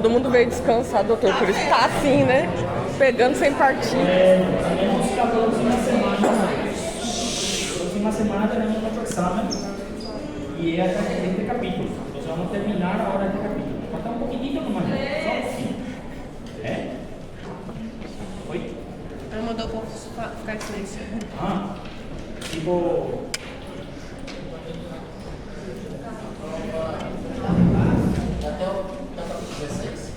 todo mundo veio descansar, doutor, por isso tá assim, né? Pegando sem partir. Tenemos la próxima semana. Próxima semana tenemos nuestro examen y es este capítulo. Entonces vamos a terminar ahora este capítulo. Falta un poquitito nomás. Só un poquito. Oi? Ela mandou o povo ficar em silêncio. Tipo. Até o 16.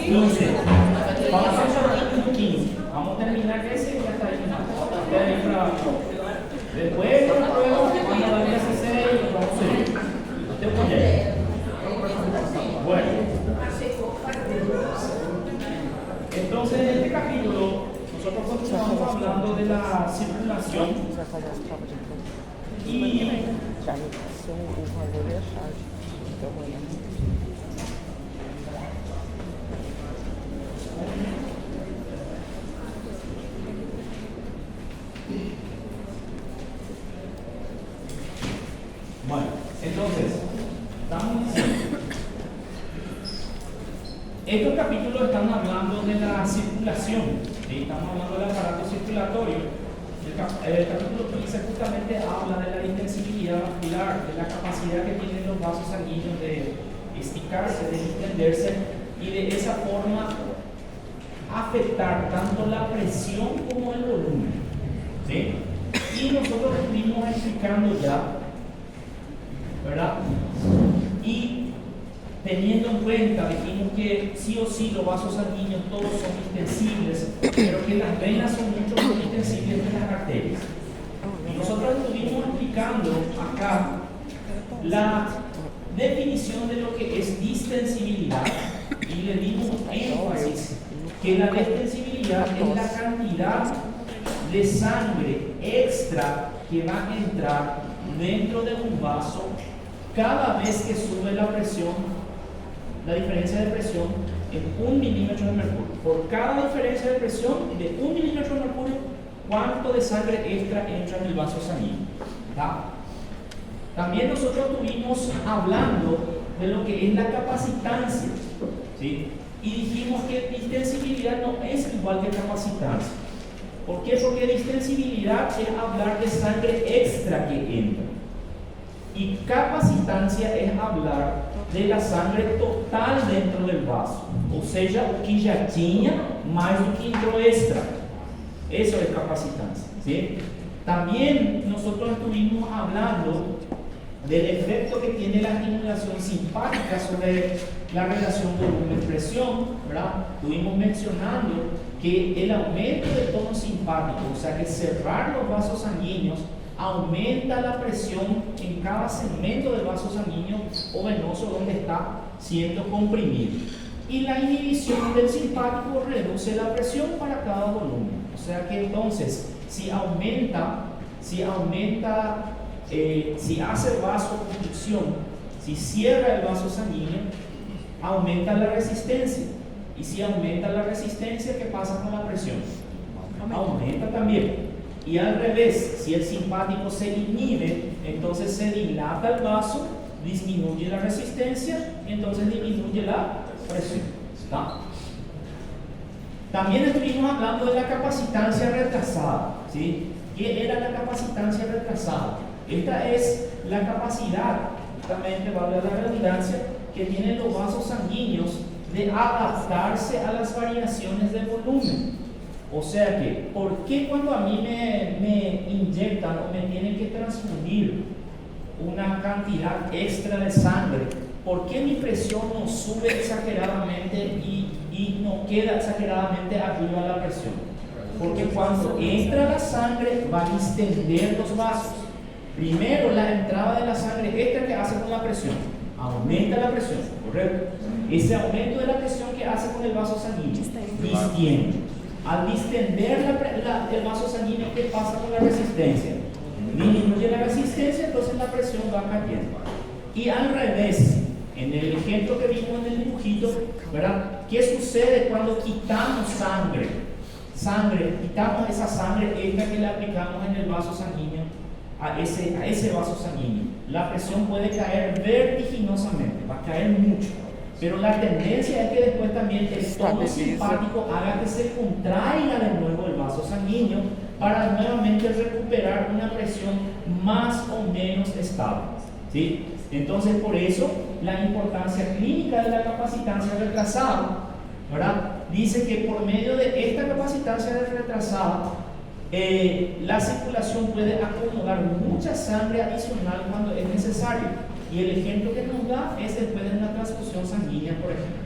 15. Vamos a hacer o 15. Vamos a terminar que ese ya está ahí. Até ahí para. Después, cuando la 16, vamos a seguir. Até o 10. Bueno. Entonces, en este capítulo, nosotros continuamos hablando de la circulación. Y bueno, entonces, estamos diciendo, estos capítulos están hablando de la circulación, ¿sí? Estamos hablando del aparato circulatorio. El capítulo 15 justamente habla de la intensibilidad vascular, de la capacidad que tienen los vasos sanguíneos de esticarse, de extenderse y de esa forma afectar tanto la presión como el volumen, ¿sí? Y nosotros estuvimos explicando ya, ¿verdad? Y teniendo en cuenta, dijimos que sí o sí los vasos sanguíneos todos son extensibles, pero que las venas son mucho más extensibles que las arterias. Y nosotros estuvimos explicando acá la definición de lo que es distensibilidad y le dimos énfasis que la distensibilidad es la cantidad de sangre extra que va a entrar dentro de un vaso cada vez que sube la presión, la diferencia de presión en 1 milímetro de mercurio. Por cada diferencia de presión de 1 milímetro de mercurio, ¿cuánto de sangre extra entra en el vaso sanguíneo? ¿Tá? También nosotros estuvimos hablando de lo que es la capacitancia, ¿sí? Y dijimos que distensibilidad no es igual que capacitancia. ¿Por qué? Porque distensibilidad es hablar de sangre extra que entra. Y capacitancia es hablar de la sangre total dentro del vaso. Ou seja, o que já tinha, mais o que entrou extra. Eso es capacitancia, ¿sí? También nosotros estuvimos hablando del efecto que tiene la estimulación simpática sobre la relación volumen-presión, ¿verdad? Estuvimos mencionando que el aumento del tono simpático, o sea que cerrar los vasos sanguíneos, aumenta la presión en cada segmento del vaso sanguíneo o venoso donde está siendo comprimido. Y la inhibición del simpático reduce la presión para cada volumen. O sea que entonces, si hace vasoconstricción, si cierra el vaso sanguíneo, aumenta la resistencia. Y si aumenta la resistencia, ¿qué pasa con la presión? Aumenta también. Y al revés, si el simpático se inhibe, entonces se dilata el vaso, disminuye la resistencia y entonces disminuye la presión. ¿Está? También estuvimos hablando de la capacitancia retrasada, ¿sí? ¿Qué era la capacitancia retrasada? Esta es la capacidad, justamente vale la redundancia, que tienen los vasos sanguíneos de adaptarse a las variaciones de volumen. O sea que, ¿por qué cuando a mí me inyectan o me tienen que transfundir una cantidad extra de sangre, por qué mi presión no sube exageradamente y no queda exageradamente arriba la presión? Porque cuando entra la sangre va a distender los vasos. Primero, la entrada de la sangre extra que hace con la presión, aumenta la presión, ¿correcto? Ese aumento de la presión que hace con el vaso sanguíneo, distiende. Al distender el vaso sanguíneo, ¿qué pasa con la resistencia? Disminuye la resistencia, entonces la presión va cayendo. Y al revés, en el ejemplo que vimos en el dibujito, ¿verdad? ¿Qué sucede cuando quitamos sangre? Quitamos esa sangre extra que le aplicamos en el vaso sanguíneo a ese vaso sanguíneo. La presión puede caer vertiginosamente, va a caer mucho. Pero la tendencia es que después también el tono Estabiliza. simpático haga que se contraiga de nuevo el vaso sanguíneo para nuevamente recuperar una presión más o menos estable, ¿sí? Entonces, por eso, la importancia clínica de la capacitancia retrasada, ¿verdad? Dice que por medio de esta capacitancia retrasada, la circulación puede acomodar mucha sangre adicional cuando es necesario. Y el ejemplo que nos da es después de una transfusión sanguínea, por ejemplo.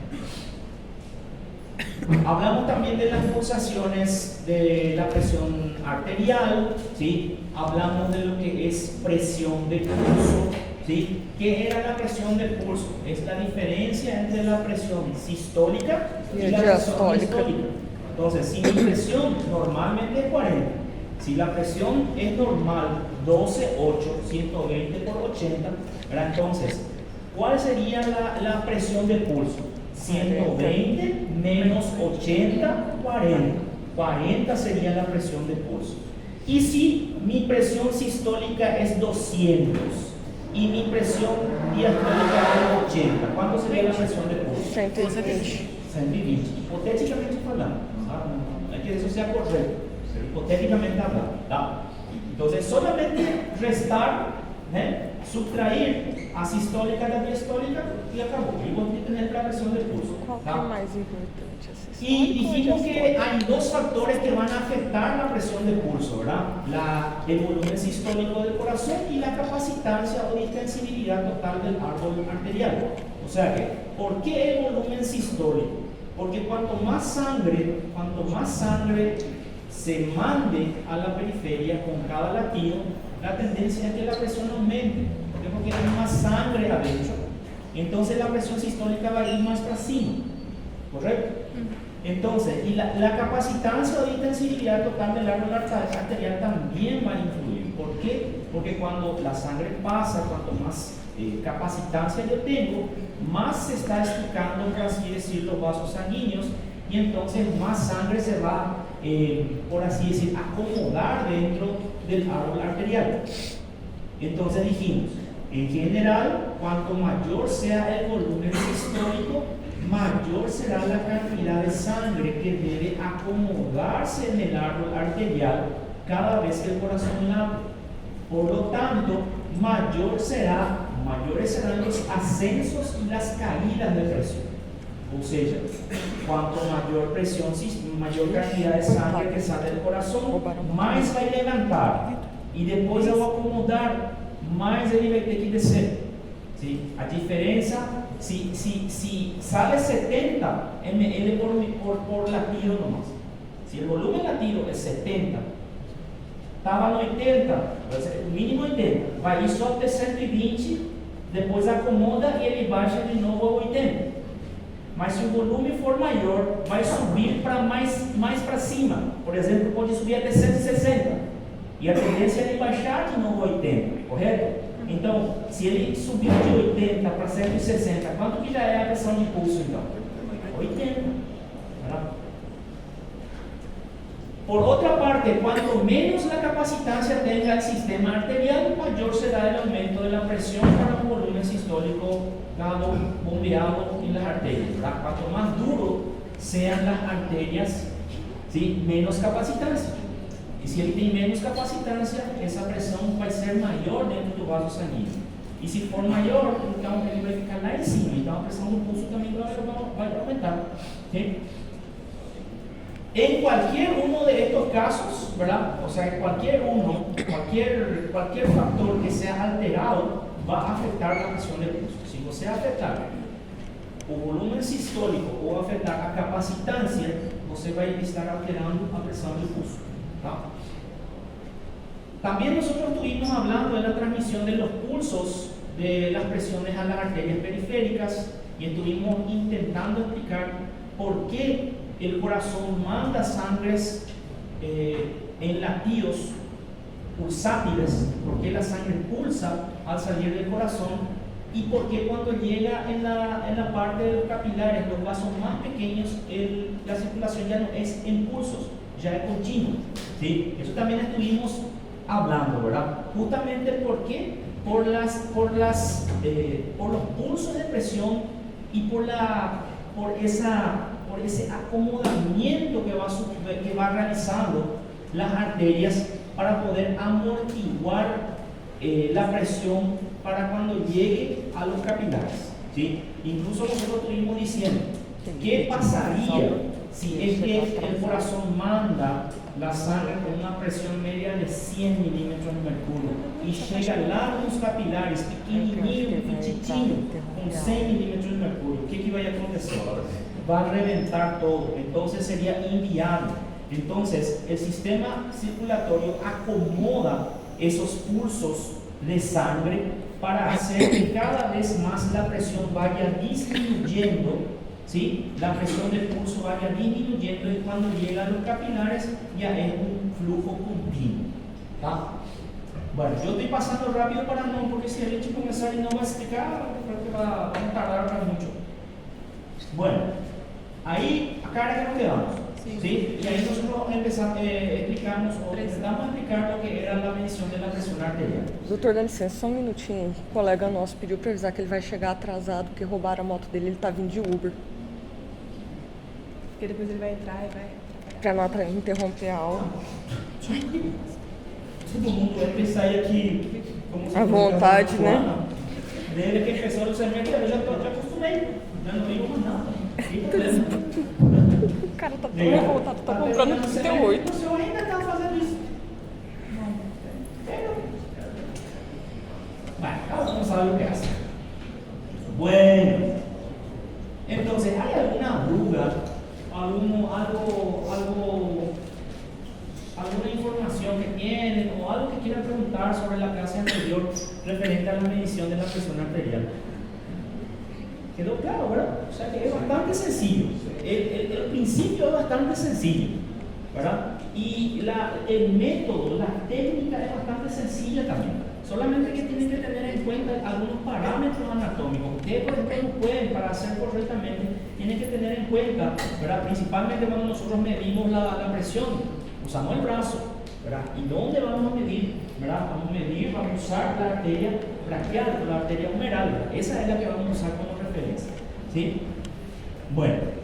Hablamos también de las pulsaciones de la presión arterial, ¿sí? Hablamos de lo que es presión de pulso, ¿sí? ¿Qué era la presión de pulso? Es la diferencia entre la presión sistólica y la presión diastólica. Entonces, si mi presión normalmente es 40, si la presión es normal 12, 8, 120 por 80, ¿verdad? Entonces, ¿cuál sería la presión de pulso? 120 menos 80, 40. 40 sería la presión de pulso. Y si mi presión sistólica es 200 y mi presión diastólica es 80, ¿cuánto sería la presión de pulso? 120. 120. Hipotéticamente hablando, no es que eso sea correcto, pero hipotéticamente hablando, ¿tá? Entonces, solamente restar, subtrair a sistólica da diastólica y acabou. Y vos tener la presión del pulso. Qual que ¿tá? é mais importante? A Y sistólica ou a dijimos que diastólica? hay dos factores que van a afectar la presión del pulso, ¿verdad? El volumen sistólico del corazón y la capacitancia o distensibilidad total del árbol arterial. O sea que, ¿por qué el volumen sistólico? Porque cuanto más sangre se mande a la periferia con cada latido, la tendencia es que la presión aumente. ¿Por qué? Porque hay más sangre adentro. Entonces la presión sistólica va a ir más para cima. ¿Correcto? Entonces, y la capacitancia o distensibilidad total del árbol arterial también va a influir. ¿Por qué? Porque cuando la sangre pasa, cuanto más capacitancia yo tengo, más se está esticando, por así decir, los vasos sanguíneos, y entonces más sangre se va, por así decir, acomodar dentro del árbol arterial. Entonces dijimos, en general, cuanto mayor sea el volumen sistólico, mayor será la cantidad de sangre que debe acomodarse en el árbol arterial cada vez que el corazón late. Por lo tanto, mayores serán los ascensos y las caídas de presión. O sea, cuanto mayor presión, mayor cantidad de sangre que sale del corazón, más va a levantar. Y después eu vou acomodar, mais ele vai ter que descer. ¿Sí? A diferença, si sale 70 ml por latido nomás. Si el volumen latido es 70, estava no 80, o mínimo 80, vai ir só até 120, depois acomoda e ele baixa de novo a 80. Mas se o volume for maior, vai subir para mais para cima. Por exemplo, pode subir até 160. E a tendência é ele baixar de novo a 80, correto? Então, se ele subiu de 80 para 160, quanto que já é a pressão de pulso então? 80. ¿Verdad? Por otra parte, cuanto menos la capacitancia tenga el sistema arterial, mayor será el aumento de la presión para un volumen sistólico dado bombeado en las arterias. ¿Verdad? Cuanto más duro sean las arterias, ¿sí? Menos capacitancia. Y si ele tem menos capacitancia, essa pressão vai ser maior dentro do vaso sanguíneo. E se for maior, então ele vai ficar lá em cima. Então a pressão do pulso também vai aumentar. ¿Sí? En cualquier uno de estos casos, ¿verdad? O sea, cualquier factor que sea alterado va a afectar la presión del pulso. Si você afetar o volumen sistólico ou afetar a capacitancia, você vai estar alterando a pressão do pulso. ¿tá? También nosotros estuvimos hablando de la transmisión de los pulsos de las presiones a las arterias periféricas y estuvimos intentando explicar por qué el corazón manda sangres en latidos pulsátiles, por qué la sangre pulsa al salir del corazón y por qué cuando llega en la parte de los capilares, los vasos más pequeños, la circulación ya no es en pulsos, ya es continua. ¿Sí? Eso también estuvimos hablando, ¿verdad? Justamente ¿por qué? Por los pulsos de presión y por ese acomodamiento que va realizando las arterias para poder amortiguar la presión para cuando llegue a los capilares, ¿sí? Incluso nosotros estuvimos diciendo, ¿qué pasaría si es que el corazón manda la sangre con una presión media de 100 milímetros de mercurio y llega al lado de los capilares pequeñininho, pichitinho, con 6 milímetros de mercurio? ¿Qué va a acontecer? Va a reventar todo, entonces sería inviable. Entonces el sistema circulatorio acomoda esos pulsos de sangre para hacer que cada vez más la presión vaya disminuyendo, ¿sí? La presión del pulso vaya disminuyendo y cuando llega a los capilares ya es un flujo continuo, ¿tá? Bueno, yo estoy pasando rápido para no, porque si el hecho comenzar y no va a explicar, creo que vamos a tardar mucho. Bueno, ahí acá era que nos quedamos. Sí. Y ahí nosotros explicamos o intentamos explicar lo que era la medição da pressão arterial. Doutor, dá licença, só um minutinho. Um colega nosso pediu para avisar que ele vai chegar atrasado, porque roubaram a moto dele, ele tá vindo de Uber. Porque depois ele vai entrar e vai... Para não interromper a aula. Todo mundo vai pensar aqui como à vontade, né? Desde que começou o semestre, eu já acostumei. Já não digo mais nada. O cara tá tão revoltado, tá comprando 38. O senhor ainda está fazendo isso? Não. Bueno, vamos a ver lo que hace. Bueno, entonces, ¿hay alguna duda? ¿Alguna información que tienen o algo que quieran preguntar sobre la clase anterior referente a la medición de la presión arterial? ¿Quedó claro, verdad? O sea que es bastante sencillo. El principio es bastante sencillo, ¿verdad? Y el método, la técnica es bastante sencilla también. Solamente que tienen que tener en cuenta algunos parámetros anatómicos. Ustedes, por ejemplo, pueden, para hacer correctamente, tienen que tener en cuenta, ¿verdad? Principalmente cuando nosotros medimos la presión, usamos el brazo, ¿verdad? ¿Y dónde vamos a medir? ¿Verdad? Vamos a usar la arteria braquial, la arteria humeral. Esa es la que vamos a usar como referencia, ¿sí? Bueno.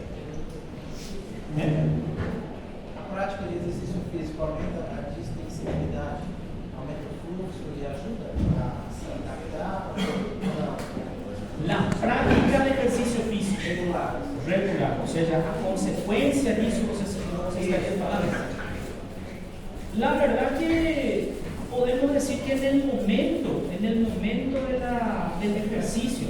A prática de exercício físico aumenta a distensibilidade, aumenta o fluxo e ajuda a se adaptar ou não? La práctica de ejercicio físico regular, o sea, a consecuencia de eso se estaría falando. La verdad que podemos decir que en el momento del ejercicio,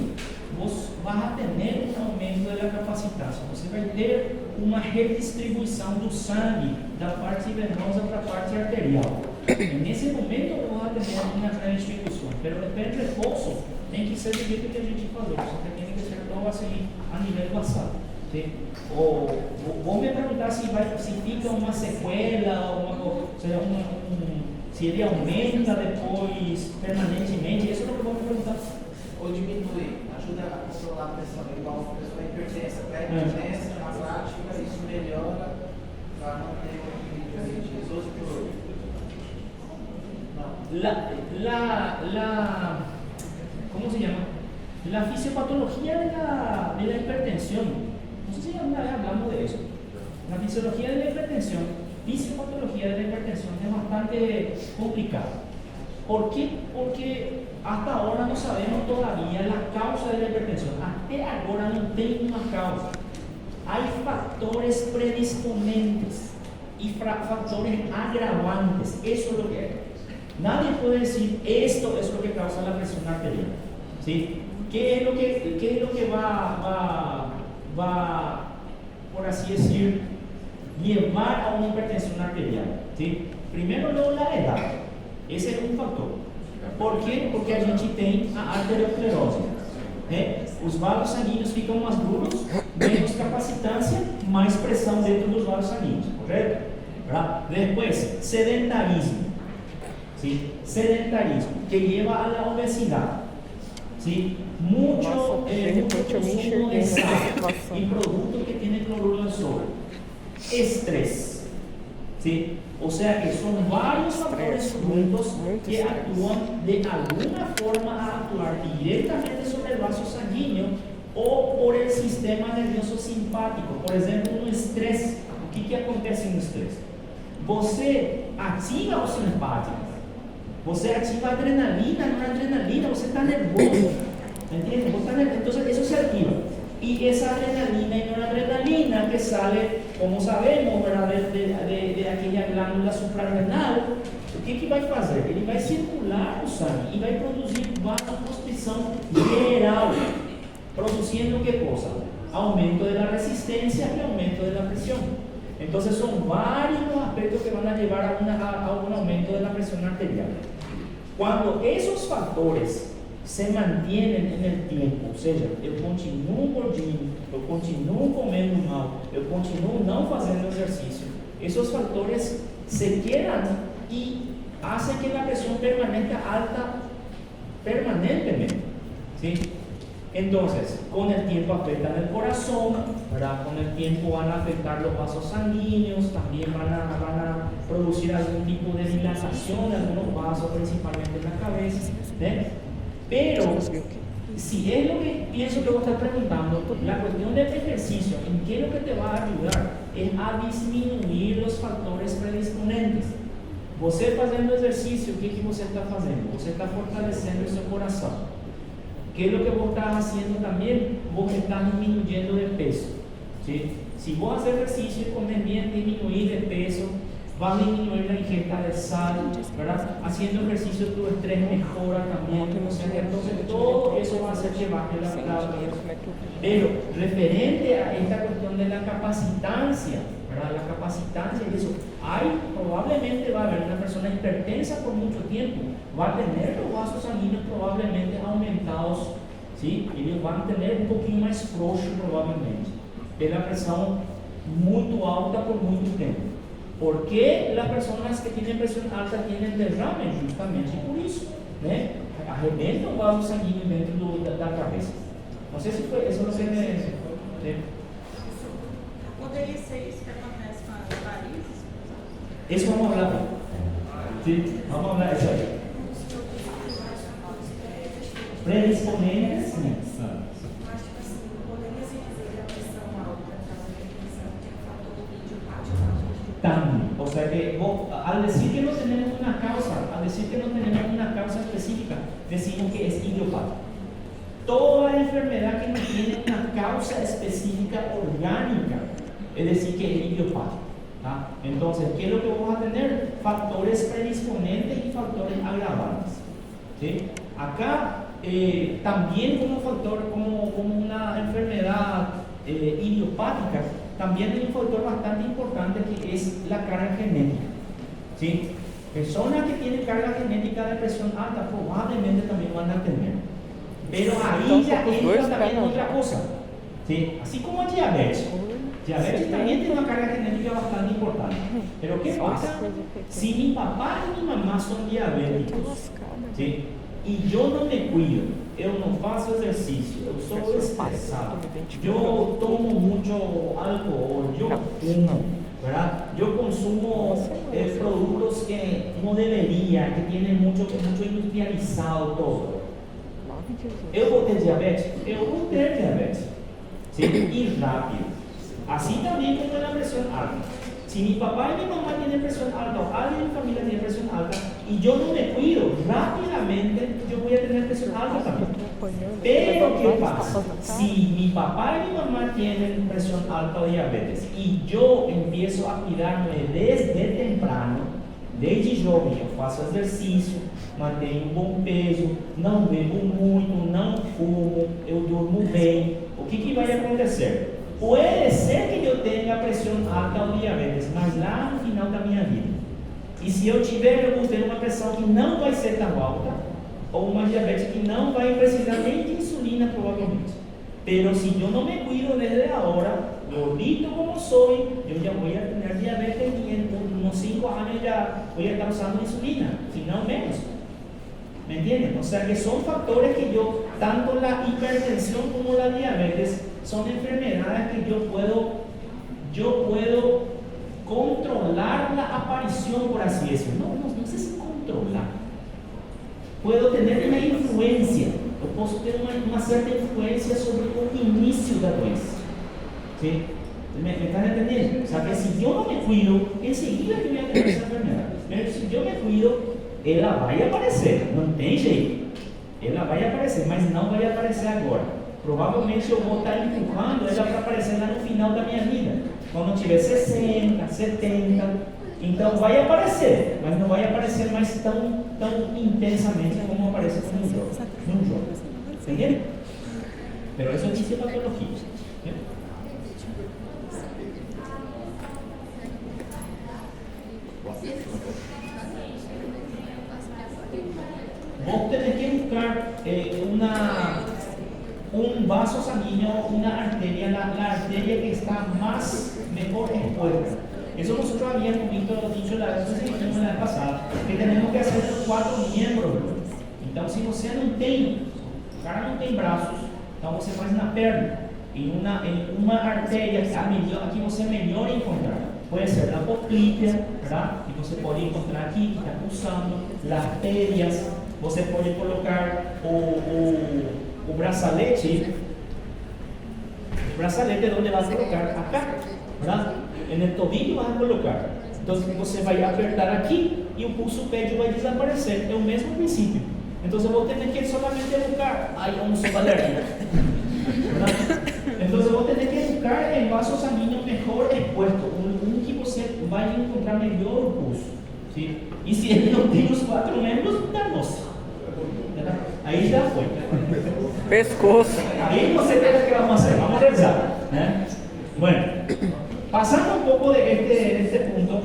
vos vas a tener un aumento de la capacitancia, você vai ter uma redistribuição do sangue da parte venosa para a parte arterial. Nesse momento vos vas a tener uma redistribuição, pero depois do repouso tem que ser do jeito que a gente falou, você tem que ser todo assim a nível basal. ¿Sí? O vos me preguntar si fica uma sequela, se ele aumenta depois permanentemente, isso é o que eu vou me perguntar. Ou diminui, ajuda a controlar a pressão, igual a pessoa hipertensa, pré-hipertensa, na prática isso melhora para manter o equilíbrio de 12 por 8. ¿Cómo se llama? La fisiopatología de la hipertensión. No sé si alguna vez hablamos de eso. La fisiología de la hipertensión, fisiopatología de la hipertensión es bastante complicada. ¿Por qué? Porque hasta ahora no sabemos todavía la causa de la hipertensión. Hasta ahora no tenemos una causa. Hay factores predisponentes y factores agravantes. Eso es lo que es. Nadie puede decir esto es lo que causa la presión arterial, ¿sí? ¿Qué es lo que va, por así decir, llevar a una hipertensión arterial? ¿Sí? Primero, la edad. Ese es un factor. ¿Por qué? Porque a gente tem a arteriosclerose. Os vasos sanguíneos ficam mais duros, menos capacitância, mais pressão dentro dos vasos sanguíneos, correto? Después, sedentarismo. ¿Sí? Sedentarismo, que lleva a la obesidad. ¿Sí? Mucho consumo de sal y productos que tienen cloruro de sodio. Estrés. ¿Sí? O sea que son varios factores juntos que actúan de alguna forma a actuar directamente sobre el vaso sanguíneo ou por el sistema nervioso simpático. Por exemplo, no estresse, o que acontece no estresse? Você ativa o simpático, você ativa a adrenalina, noradrenalina, você está nervoso, ¿entiendes? Entonces eso se activa. Y esa adrenalina y noradrenalina que sale, como sabemos, ¿verdad? De aquella glándula suprarrenal, o que vai fazer? Ele vai circular o sangue e vai produzir vasoconstrição geral, produciendo ¿qué cosa? Aumento de la resistencia y aumento de la presión. Entonces son varios los aspectos que van a llevar a un aumento de la presión arterial. Cuando esos factores se mantienen en el tiempo, ou seja, eu continuo gordinho, eu continuo comendo mal, eu continuo não fazendo exercício, esos factores se quedan y hacen que la presión permanezca alta permanentemente, ¿sí? Entonces, con el tiempo afectan el corazón, ¿verdad? Con el tiempo van a afectar los vasos sanguíneos, también van a producir algún tipo de dilatación de algunos vasos, principalmente en la cabeza, ¿eh? Pero, si es lo que pienso que vos estás preguntando, la cuestión del ejercicio, ¿en qué es lo que te va a ayudar? Es a disminuir los factores predisponentes. Você fazendo exercício, o que você está fazendo? Você está fortalecendo o seu coração. ¿Qué es lo que vos estás haciendo también? Vos estás disminuyendo de peso, ¿sí? Si vos haces ejercicio y comes bien, disminuir de peso, vas a disminuir la ingesta de sal, ¿verdad? Haciendo ejercicio tu estrés mejora también, o sea, entonces todo eso va a hacer que baje la Pero referente a esta cuestión de la capacitancia, ¿verdad? La capacitancia y eso, probablemente va a haber una persona hipertensa por mucho tiempo, va a tener los vasos sanguíneos probablemente aumentados, ¿sí? Ellos van a tener un poquito más frouxo probablemente, pela presión muy alta por mucho tiempo. ¿Por qué las personas que tienen presión alta tienen derrame? Justamente por eso, ¿eh? Arrebenta o vaso sanguíneo dentro da cabeça. Não sei se foi isso, você Poderia ser isso que acontece com as varizes? Isso vamos falar. Sim, vamos falar isso aí. Predisponentes, sim. También, o sea que al decir que no tenemos una causa, específica, decimos que es idiopático. Toda enfermedad que no tiene una causa específica orgánica, es decir, que es idiopático. ¿Ah? Entonces, ¿qué es lo que vamos a tener? Factores predisponentes y factores agravantes. ¿Sí? Acá, también como factor, como una enfermedad idiopática, también hay un factor bastante importante que es la carga genética, ¿sí? Personas que tienen carga genética de presión alta probablemente también van a tener, pero ahí ya entra también otra cosa, ¿sí? Así como el diabetes también tiene una carga genética bastante importante, pero ¿qué pasa? Si mi papá y mi mamá son diabéticos, ¿sí? Y yo no me cuido, yo no faço exercício, eu sou estressado, eu tomo mucho alcohol, eu fumo, ¿verdad? Yo consumo productos que no debería, que tienen mucho industrializado todo. Eu vou ter diabetes? Eu vou ter diabetes, ¿sí? Y rápido. Así también como la presión alta. Si mi papá y mi mamá tienen presión alta o alguien en mi familia tiene presión alta y yo no me cuido, rápidamente yo voy a tener presión alta también. Pero ¿qué pasa? Si mi papá y mi mamá tienen presión alta o diabetes y yo empiezo a cuidarme desde temprano, desde jovem eu faço exercício, mantenho um bom peso, não bebo muito, não fumo, eu durmo bem, o que vai acontecer? Puede ser que yo tenga presión alta o diabetes, mas lá no final da minha vida. E se eu tiver, eu vou ter uma pressão que não vai ser tão alta, ou uma diabetes que não vai precisar nem de insulina provavelmente. Pero si yo no me cuido desde ahora, gordito como soy, yo ya voy a tener diabetes y en unos 5 años ya voy a estar usando insulina, si no menos. ¿Me entienden? O sea que son factores que tanto la hipertensión como la diabetes, son enfermedades que yo puedo controlar la aparición, por así decirlo. No sé si controlar. Puedo tener una influencia. O eu posso ter uma certa influência sobre o início da doença. ¿Sí? ¿Me están entendiendo? O sea, que si yo no me cuido, enseguida que voy a tener esa enfermedad. Pero si yo me cuido, ela vai aparecer, não tem jeito. Ela vai aparecer, mas não vai aparecer agora. Provavelmente eu vou estar empurrando ela para aparecer lá no final da minha vida. Quando eu tiver 60, 70, então vai aparecer, mas não vai aparecer mais tão intensamente como aparece num jogo. ¿Entendeu? Pero eso dice patología. ¿Sí? Vos tenés que buscar un vaso sanguíneo, una arteria, la arteria que está mejor expuesta. Eso nosotros habíamos dicho la vez pasada, que tenemos que hacer los 4 miembros. Então, se você não tem, o cara não tem braços, então você faz na perna, em uma artéria, aqui você é melhor encontrar. Puede ser la poplítea, ¿verdad? Y você pode encontrar aqui, que está pulsando, las arterias. Você pode colocar o braçalete. O braçalete donde vas a colocar acá, ¿verdad? En el tobillo vas a colocar. Entonces você vai apertar aqui e o pulso médio vai desaparecer. É o mesmo princípio. Entonces vos tenés que solamente buscar, hay un sobalerino, ¿verdad? Entonces vos tenés que buscar el vaso sanguíneo mejor expuesto, un que você vai encontrar melhor o pulso, ¿sí? Y si él no tiene los 4 miembros, danos. Ahí ya fue. Pescoço. Ahí no sé qué es lo que vamos a hacer, vamos a revisar. Bueno, pasando un poco de este punto,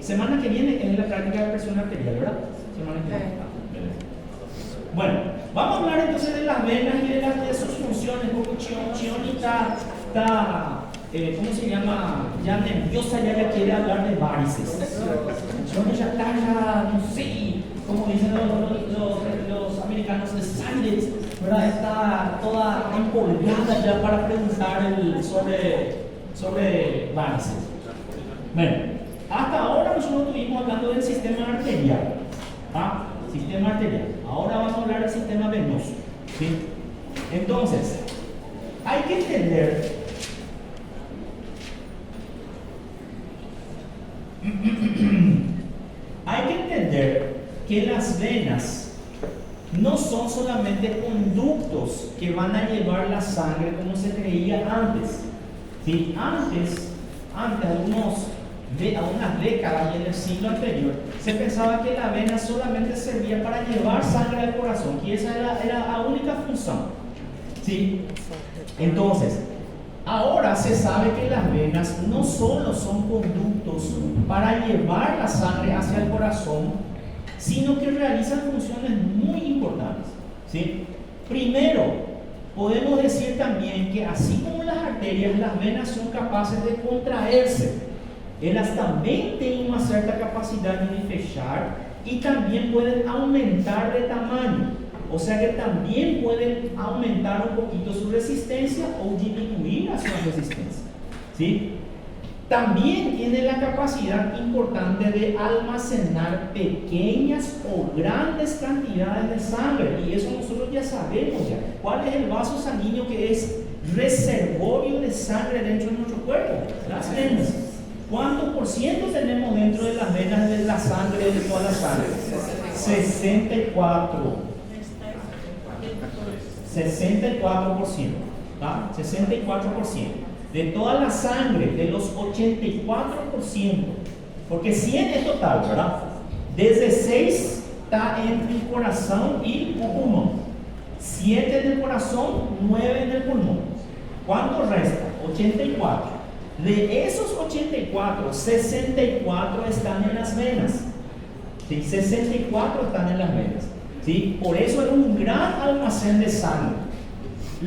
semana que viene es la práctica de presión arterial, ¿verdad? Semana que viene. Bueno, vamos a hablar entonces de las venas y de sus funciones, porque Chioni está ¿cómo se llama? Ya nerviosa, ya quiere hablar de varices. Chioni ya está, no sé, como dicen los americanos, excited, ¿verdad? Está toda empolgada ya para preguntar sobre varices. Bueno, hasta ahora nosotros estuvimos hablando del sistema arterial. ¿Ah? Sistema arterial. Ahora vamos a hablar del sistema venoso. ¿Sí? Entonces, hay que entender que las venas no son solamente conductos que van a llevar la sangre como se creía antes. ¿Sí? Antes, algunas décadas y en el siglo anterior, se pensaba que la vena solamente servía para llevar sangre al corazón, y esa era la única función. ¿Sí? Entonces, ahora se sabe que las venas no solo son conductos para llevar la sangre hacia el corazón, sino que realizan funciones muy importantes. ¿Sí? Primero, podemos decir también que así como las arterias, las venas son capaces de contraerse. Elas também têm uma certa capacidade de fechar y también pueden aumentar de tamaño. O sea que también pueden aumentar un poquito su resistencia o disminuir su resistencia. ¿Sí? También tiene la capacidad importante de almacenar pequeñas o grandes cantidades de sangre. Y eso nosotros ya sabemos ya. ¿Cuál es el vaso sanguíneo que es reservorio de sangre dentro de nuestro cuerpo? Las venas. ¿Cuánto por ciento tenemos dentro de las venas de la sangre, de toda la sangre? 64%. 64%. ¿Ah? 64%. De toda la sangre, de los 84%. Porque 100 es total, ¿verdad? 16 está entre el corazón y el pulmón. 7 en el corazón, 9 en el pulmón. ¿Cuánto resta? 84. De esos 84, 64 están en las venas. ¿Sí? 64 están en las venas. ¿Sí? Por eso es un gran almacén de sangre.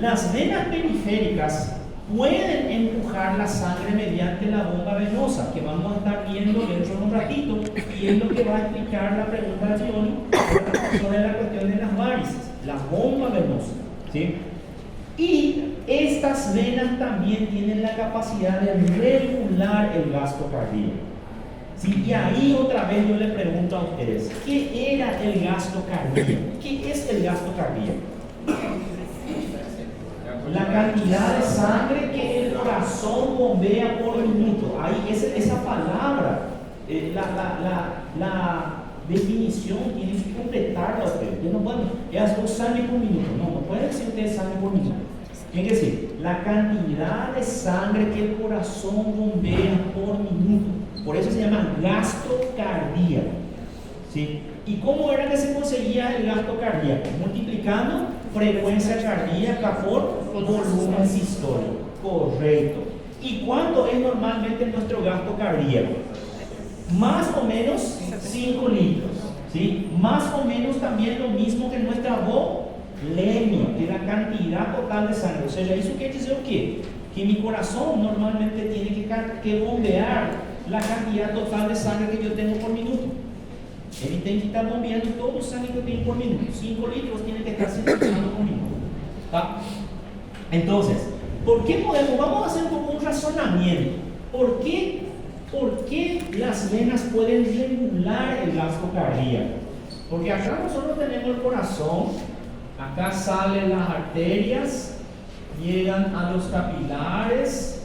Las venas periféricas pueden empujar la sangre mediante la bomba venosa, que vamos a estar viendo dentro de un ratito, y es lo que va a explicar la pregunta de Johnny sobre la cuestión de las varices, la bomba venosa. ¿Sí? Y estas venas también tienen la capacidad de regular el gasto cardíaco. ¿Sí? Y ahí otra vez yo le pregunto a ustedes, ¿qué era el gasto cardíaco? ¿Qué es el gasto cardíaco? La cantidad de sangre que el corazón bombea por minuto. Ahí esa palabra, la definición tiene que completarla ustedes. Yo no puedo, es 2 sangre por minuto. No pueden decir ustedes sangre por minuto. Tiene que decir, la cantidad de sangre que el corazón bombea por minuto. Por eso se llama gasto cardíaco. ¿Sí? ¿Y cómo era que se conseguía el gasto cardíaco? Multiplicando frecuencia cardíaca por volumen sistólico. Correcto. ¿Y cuánto es normalmente nuestro gasto cardíaco? Más o menos 5 litros. ¿Sí? Más o menos también lo mismo que nuestra volemia, que es la cantidad total de sangre. O sea, ¿eso quiere decir qué? Que mi corazón normalmente tiene que bombear la cantidad total de sangre que yo tengo por minuto. Él tiene que estar bombeando todo el sangre que tiene por minuto. 5 litros tiene que estar circulando por minuto. ¿Tá? Entonces, ¿por qué podemos? Vamos a hacer un razonamiento. ¿Por qué las venas pueden regular el gasto cardíaco? Porque acá nosotros tenemos el corazón, acá salen las arterias, llegan a los capilares,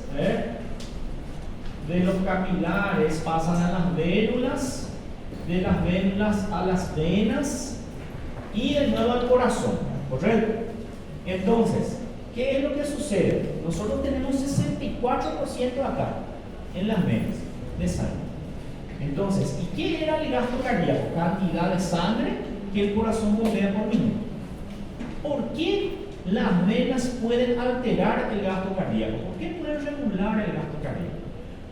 de los capilares pasan a las vénulas, de las vénulas a las venas y de nuevo al corazón, ¿correcto? Entonces, ¿qué es lo que sucede? Nosotros tenemos 64% acá, en las venas de sangre. Entonces, ¿y qué era el gasto cardíaco? Cantidad de sangre que el corazón bombea por minuto. ¿Por qué las venas pueden alterar el gasto cardíaco? ¿Por qué pueden regular el gasto cardíaco?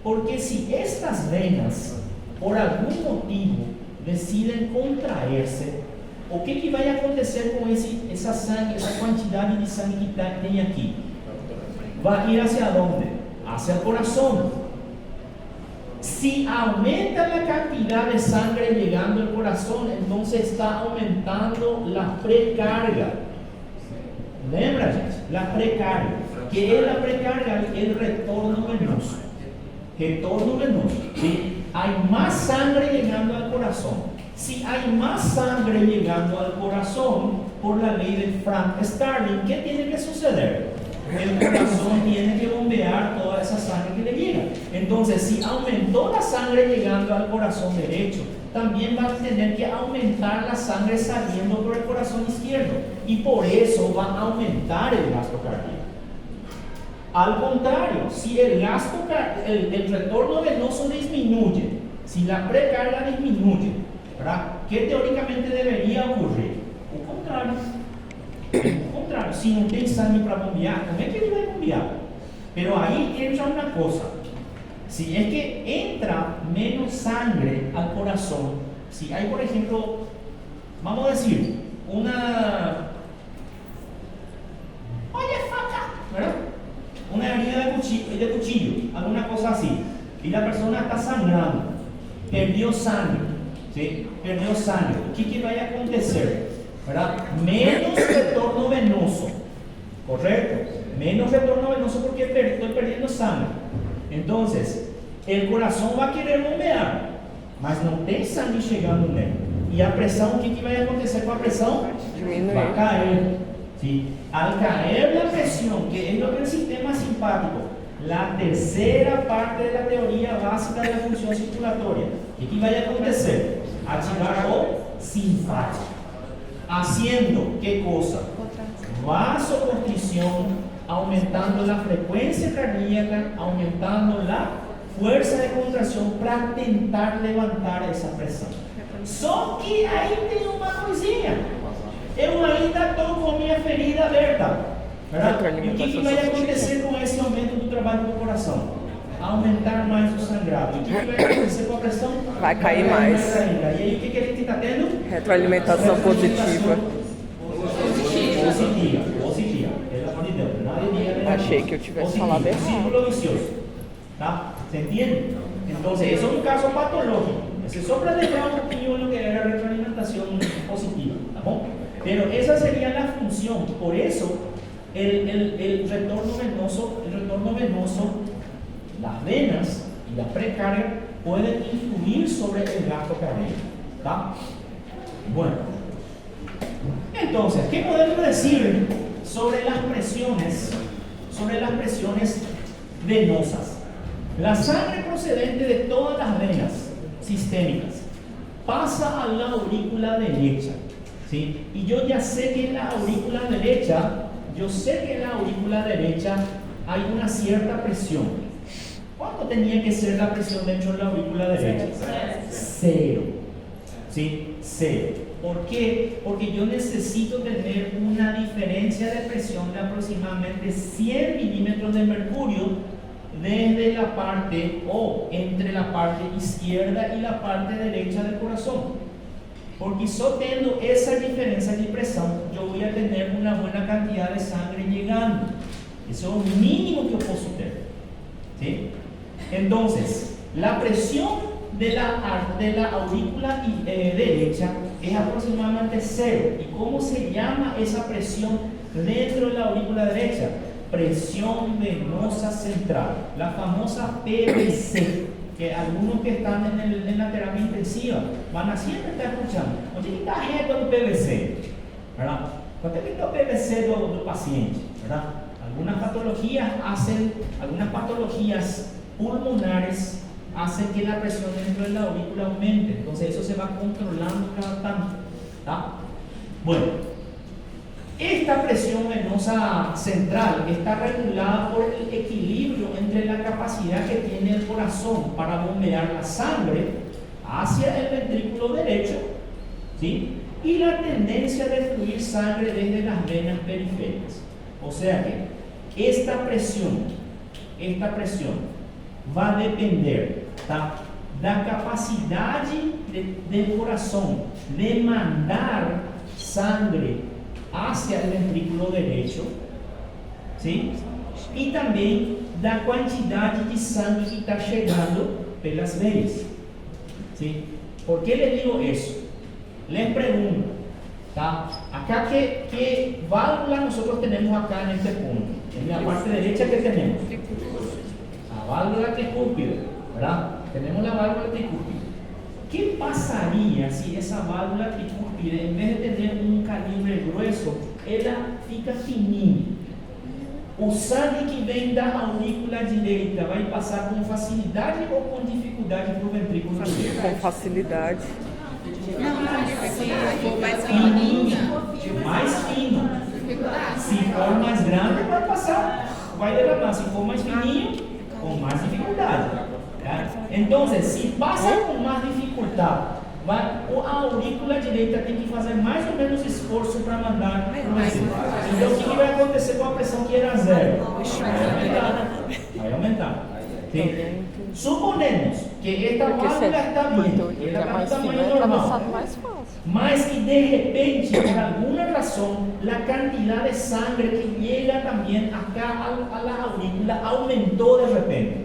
Porque si estas venas, por algún motivo, deciden contraerse, ¿o qué vaya a acontecer con esa sangre, esa cantidad de sangre que tiene aquí? ¿Va a ir hacia dónde? Hacia el corazón. Si aumenta la cantidad de sangre llegando al corazón, entonces está aumentando la precarga. ¿Lembra, la precarga? ¿Qué es la precarga? El retorno venoso. Retorno venoso. ¿Sí? Hay más sangre llegando al corazón. Si hay más sangre llegando al corazón, por la ley de Frank-Starling, ¿qué tiene que suceder? El corazón tiene que bombear toda esa sangre que le llega. Entonces, si aumentó la sangre llegando al corazón derecho, también va a tener que aumentar la sangre saliendo por el corazón izquierdo. Y por eso va a aumentar el gasto cardíaco. Al contrario, si el retorno venoso disminuye, si la precarga disminuye, ¿verdad? ¿Qué teóricamente debería ocurrir? Al contrario, si no tem sangre para bombear, ¿cómo es que ele vai bombear? Pero ahí entra una cosa. Si es que entra menos sangre al corazón, si hay, por ejemplo, vamos a decir, una ¿verdad? Una herida de cuchillo, alguna cosa así, y la persona está sangrando, perdió sangre, ¿sí? Perdió sangre. ¿Qué vaya a acontecer? ¿Verdad? Menos retorno venoso, ¿correcto? Menos retorno venoso porque estoy perdiendo sangre. Entonces, el corazón va a querer bombear, mas no tem sangre llegando en él. Y a presión, ¿qué va a acontecer con la presión? Va a caer. ¿Sí? Al caer la presión, que es lo que el sistema simpático, la tercera parte de la teoría básica de la función circulatoria, ¿qué va a acontecer? Activar o simpático. Haciendo, ¿qué cosa? Vasoconstricción, aumentando la frecuencia cardíaca, aumentando la fuerza de contracción para intentar levantar esa presión. Só que aí tem uma coisinha. Eu ainda estou com a minha ferida aberta. E o que vai acontecer com esse aumento do trabalho do coração? Aumentar mais o sangrado. E o que vai acontecer com a pressão? Vai cair mais. Ainda. E aí o que a gente está tendo? Retroalimentação positiva. Positiva. Pelo amor de Deus. Nadie diga Achei que eu tivesse positivo. falado errado. Círculo vicioso. ¿Tá? ¿Se entiende? Entonces, eso es un caso patológico. Ese es solo para dejar un poquillo lo que era la retroalimentación positiva. ¿Tá? Pero esa sería la función. Por eso, el retorno venoso, las venas y la precarga pueden influir sobre el gasto cardíaco. ¿Está? Bueno, entonces, ¿qué podemos decir sobre las presiones venosas? La sangre procedente de todas las venas sistémicas pasa a la aurícula derecha, ¿sí? Y yo ya sé que en la aurícula derecha hay una cierta presión. ¿Cuánto tenía que ser la presión dentro de la aurícula derecha? Cero. ¿Sí? Cero. ¿Por qué? Porque yo necesito tener una diferencia de presión de aproximadamente 100 milímetros de mercurio desde la parte o entre la parte izquierda y la parte derecha del corazón. Porque si tengo esa diferencia de presión, yo voy a tener una buena cantidad de sangre llegando. Eso es lo mínimo que puedo tener. ¿Sí? Entonces, la presión de la aurícula derecha es aproximadamente cero. ¿Y cómo se llama esa presión dentro de la aurícula derecha? Presión venosa central, la famosa PVC, que algunos que están en la terapia intensiva van a siempre estar escuchando. Oye, ¿qué está haciendo el PVC? ¿Verdad? ¿Cuánto es el PVC del paciente? ¿Verdad? Algunas patologías pulmonares hacen que la presión dentro de la aurícula aumente. Entonces eso se va controlando cada tanto. ¿Tá? Bueno, esta presión venosa central está regulada por el equilibrio entre la capacidad que tiene el corazón para bombear la sangre hacia el ventrículo derecho, ¿sí? Y la tendencia de fluir sangre desde las venas periféricas. O sea que esta presión va a depender da capacidad del corazón de mandar sangre hacia el ventrículo derecho, ¿sí? Y también da cantidad de sangre que está llegando pelas venas, ¿sí? ¿Por qué les digo eso? Les pregunto, ¿tá? Acá ¿qué válvula nosotros tenemos acá en este punto? En la parte derecha, ¿qué tenemos? La válvula tricúspide, ¿verdad? Tenemos la válvula tricúspide. ¿Qué pasaría si esa válvula tricúspide, en vez de tener un calibre grueso, ela fica fininha? O sangue que vem da aurícula direita vai passar com facilidade ou com dificuldade para o ventrículo direito? Com facilidade. Se for mais fininha, Mais fino. Se for mais grande, vai derramar. Se for mais fininho, com mais dificuldade. Tá? Então, se passa com mais dificuldade, a aurícula direita tem que fazer mais ou menos esforço para mandar para o ventrículo. Então, o que vai acontecer com a pressão que era zero? Vai aumentar. Sim. Suponemos que esta válvula está bem, ela está no tamanho normal, mas que de repente, por alguna razón, la cantidad de sangre que llega también acá a la aurícula aumentó de repente.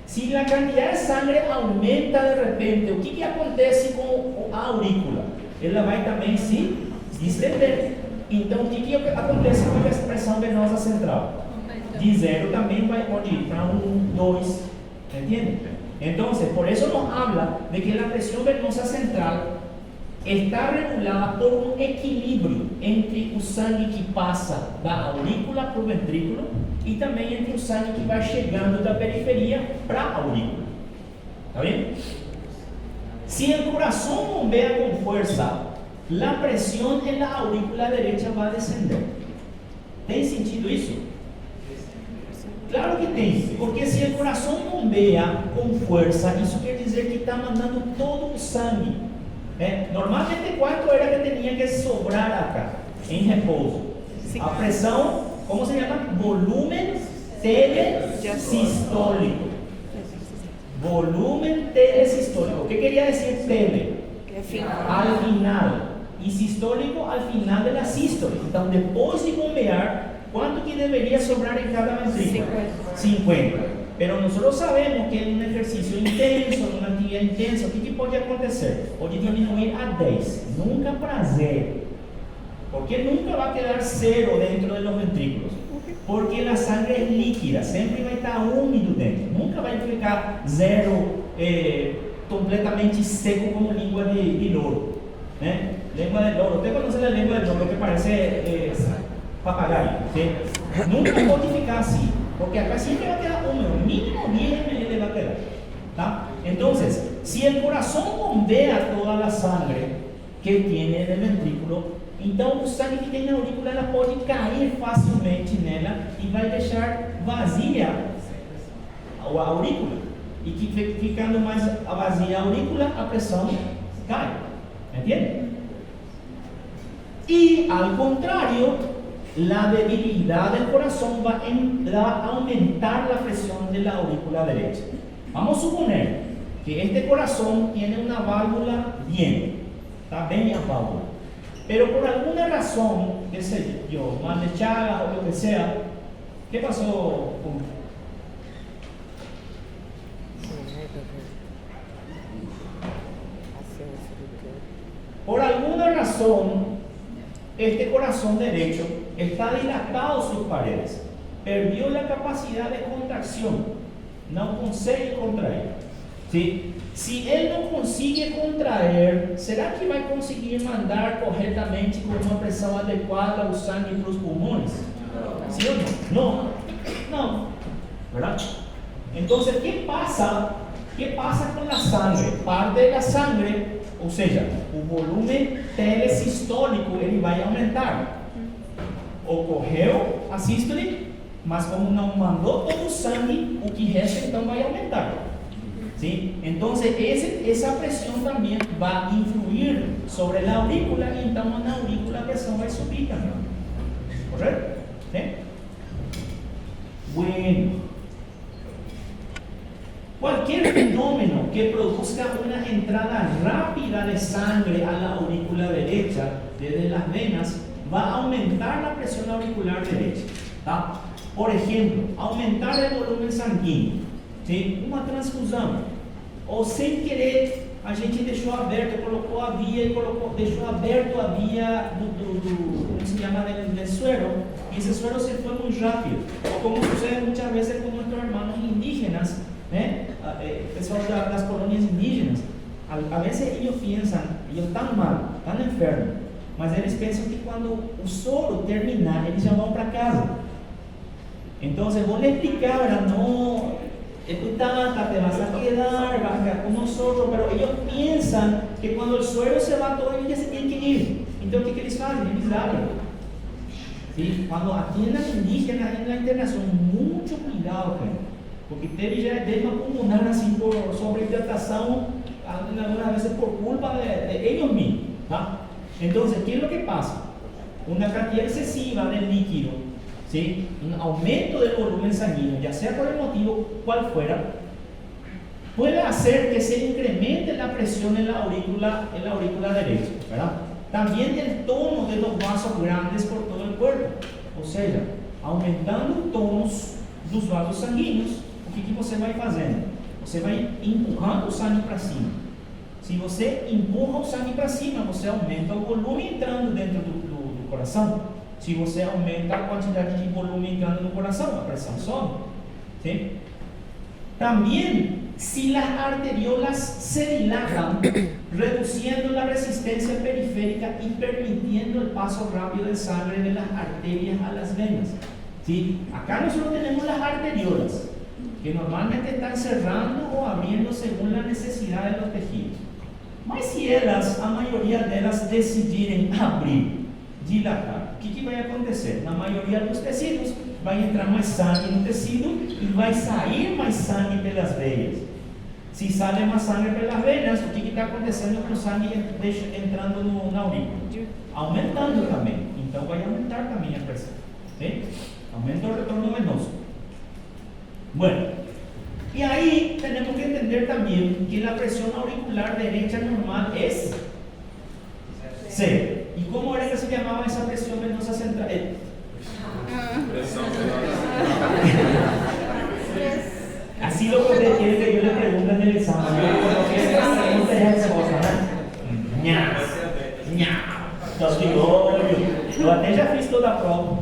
Si la cantidad de sangre aumenta de repente, o que acontece com a aurícula? Ela vai também se distender. Então, o que acontece com a pressão venosa central? De 0 también pode ir para 1, 2, ¿entienden? Entonces, por eso nos habla de que la presión venosa central está regulada por un equilibrio entre o sangue que passa da aurícula para o ventrículo e também entre o sangue que vai chegando da periferia para a aurícula. ¿Está bien? Si el corazón bombea con fuerza, la presión en la aurícula derecha va a descender. ¿Tem sentido eso? Claro que tem, porque se o coração bombea com força, isso quer dizer que está mandando todo o sangue. Normalmente, quanto era que tinha que sobrar acá, em repouso? A pressão, como se chama? Volume telesistólico. Volume telesistólico. O que queria dizer tele? Al final. E sistólico al final de la sístole. Então, depois de bombear, ¿cuánto que debería sobrar en cada ventrículo? 50. Pero nosotros sabemos que en un ejercicio intenso, en una actividad intensa, ¿qué puede acontecer? Puede disminuir a 10, nunca para 0. Porque nunca va a quedar 0 dentro de los ventrículos. Porque la sangre es líquida, siempre vai estar úmido dentro, nunca vai ficar zero, completamente seco como língua de louro, né? Língua de louro, usted conoce la lengua de louro que parece papagayo, ¿sí? Nunca pode ficar así, porque acá siempre va a quedar húmedo, mínimo 10 ml va a quedar, ¿tá? Entonces, si el corazón bombea toda la sangre que tiene en el ventrículo, então o sangue que tem na aurícula ela pode cair facilmente nela e vai deixar vazia a aurícula. E que ficando mais vazia a aurícula, a pressão cai. ¿Entiende? Y al contrario, la debilidad del corazón va a aumentar la presión de la aurícula derecha. Vamos a suponer que este corazón tiene una válvula bien, está bien la válvula. Pero por alguna razón, qué sé yo, mal de Chagas o lo que sea, ¿qué pasó con? Por alguna razón, este corazón derecho está dilatado sus paredes, perdió la capacidad de contracción, no consigue contraer. ¿Sí? Si él no consigue contraer, ¿será que va a conseguir mandar correctamente con una presión adecuada o sangue para los pulmones? ¿Sí o no? No, ¿verdad? Entonces, ¿qué pasa? ¿Qué pasa con la sangre? Parte de la sangre, ou seja, o volume telesistólico, ele vai aumentar. Ocorreu a sístole, mas como não mandou todo o sangue, o que resta então vai aumentar. ¿Sí? Entonces, esa presión también va a influir sobre la aurícula y entonces en la aurícula la presión va a subir también. ¿Correcto? ¿Sí? Bueno. Cualquier fenómeno que produzca una entrada rápida de sangre a la aurícula derecha desde las venas va a aumentar la presión auricular derecha. ¿Tá? Por ejemplo, aumentar el volumen sanguíneo. ¿Sí? Uma transfusão, ou sem querer a gente deixou aberto, colocou a via e deixou aberto a via como se llama, del suero, y ese suero se fue muy rápido, o como sucede muchas veces con nuestros hermanos indígenas, ¿eh? Pessoal das colônias indígenas, a veces ellos piensan, ellos están mal, están enfermos, mas eles pensam que quando o soro terminar, eles já vão para casa. Entonces, vos le explicar, no, tanta, te vas a quedar con nosotros, pero ellos piensan que cuando el suero se va, todo ellos ya se tienen que ir. Entonces, ¿qué eles fazem? Eles abren. ¿Sí? Cuando aquí en las indígenas, en la internación, mucho cuidado, gente, porque teve já edema pulmonar assim por sobrehidratação, algunas veces por culpa de ellos mismos. ¿Tá? Entonces, ¿qué es lo que pasa? Una cantidad excesiva de líquido, ¿sí? Un aumento del volumen sanguíneo, ya sea por el motivo cual fuera, puede hacer que se incremente la presión en la aurícula derecha, ¿verdad? También el tono de los vasos grandes por todo el cuerpo, o sea, aumentando o tono dos vasos sanguíneos, o que você vai fazendo? Você vai empurrando o sangue para cima. Se você empurra o sangue para cima, você aumenta o volume entrando dentro do coração. Se você aumenta a quantidade de volume entrando no coração, a pressão sobe. ¿Sí? También, si las arteriolas se dilatan, reduciendo la resistencia periférica y permitiendo el paso rápido de sangre de las arterias a las venas. ¿Sí? Acá nosotros tenemos las arteriolas, que normalmente están cerrando o abriendo según la necesidad de los tejidos. Mas si ellas, a mayoría de ellas, decidirem abrir, dilatar, o que vai acontecer? Na maioria dos tecidos, vai entrar mais sangue no tecido e vai sair mais sangue pelas veias. Se sai mais sangue pelas venas, o que está acontecendo com o sangue entrando na aurícula? Aumentando também. Então vai aumentar também a pressão. ¿Sí? Aumenta o retorno venoso. Bueno, y ahí tenemos que entender también que la presión auricular derecha normal es 0. ¿Y cómo era que se llamaba esa presión venosa central? Así lo que usted quiere que yo le pregunte en el examen. Yo pregunta y respuesta, ¿no? Ña. Entonces digo, yo até já fiz toda a prova.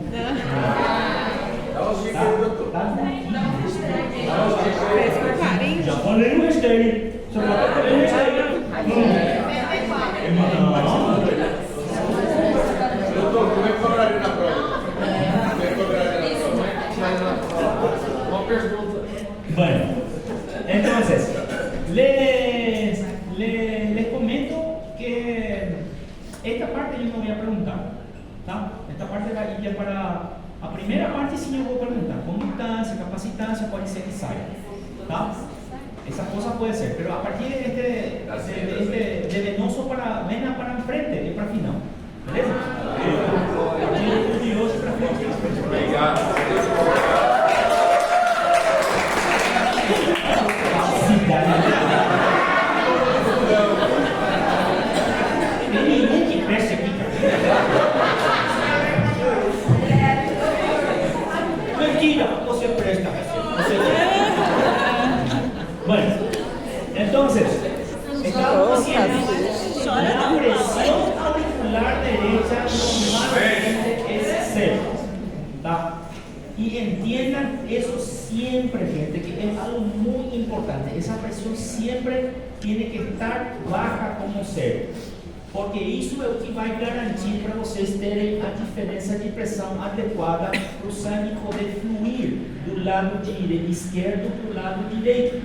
Doutor, como é que cobraria na prova? Como é que cobraria na prova? Uma pergunta. Bueno, entonces, les comento que esta parte yo no voy a preguntar, ¿tá? Esta parte va a ir ya para a primera parte, sí yo voy a preguntar, conductancia, capacitancia, puede ser que salga, ¿tá? Esas cosas puede ser, pero a partir de de venoso para vena para enfrente y para final, ¿beleza? A partir de curioso para frente. Obrigado. Tem ninguém que preste aqui, cara. Mentira, você presta. Bueno, entonces, estamos haciendo la presión auricular derecha normalmente es 0. ¿Tá? Y entiendan eso siempre, gente, que es algo muy importante. Esa presión siempre tiene que estar baja como 0. Porque isso é o que vai garantir para vocês terem a diferença de pressão adequada para o sangue poder fluir do lado esquerdo para o lado direito.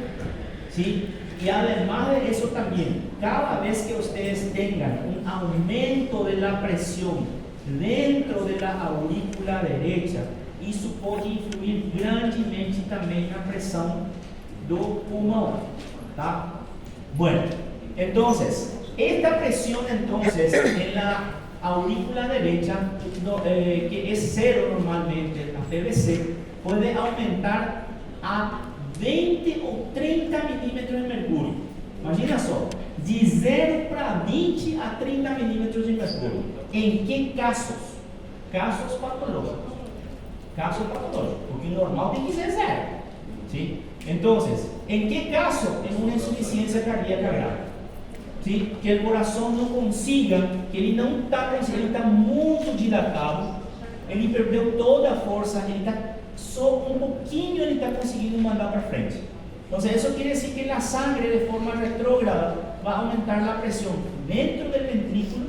¿Sí? Y además de eso también, cada vez que ustedes tengan un aumento de la presión dentro de la aurícula derecha, isso pode influir grandemente também na pressão do pulmão, ¿tá? Bueno, entonces, esta presión entonces en la aurícula derecha, que es 0 normalmente, la PVC, puede aumentar a 20 o 30 milímetros de mercurio. Imagina só, de 0 para 20 a 30 milímetros de mercurio. ¿En qué casos? Casos patológicos. Casos patológicos, porque normal tem que ser 0. ¿Sí? Entonces, ¿en qué caso? En una insuficiencia cardíaca grave. ¿Sí? Que el corazón no consiga, que ele não está conseguindo, ele está muito dilatado, ele perdeu toda a força, ele está só um pouquinho, ele está conseguindo mandar para frente. Entonces, eso quiere decir que la sangre de forma retrógrada va a aumentar la presión dentro del ventrículo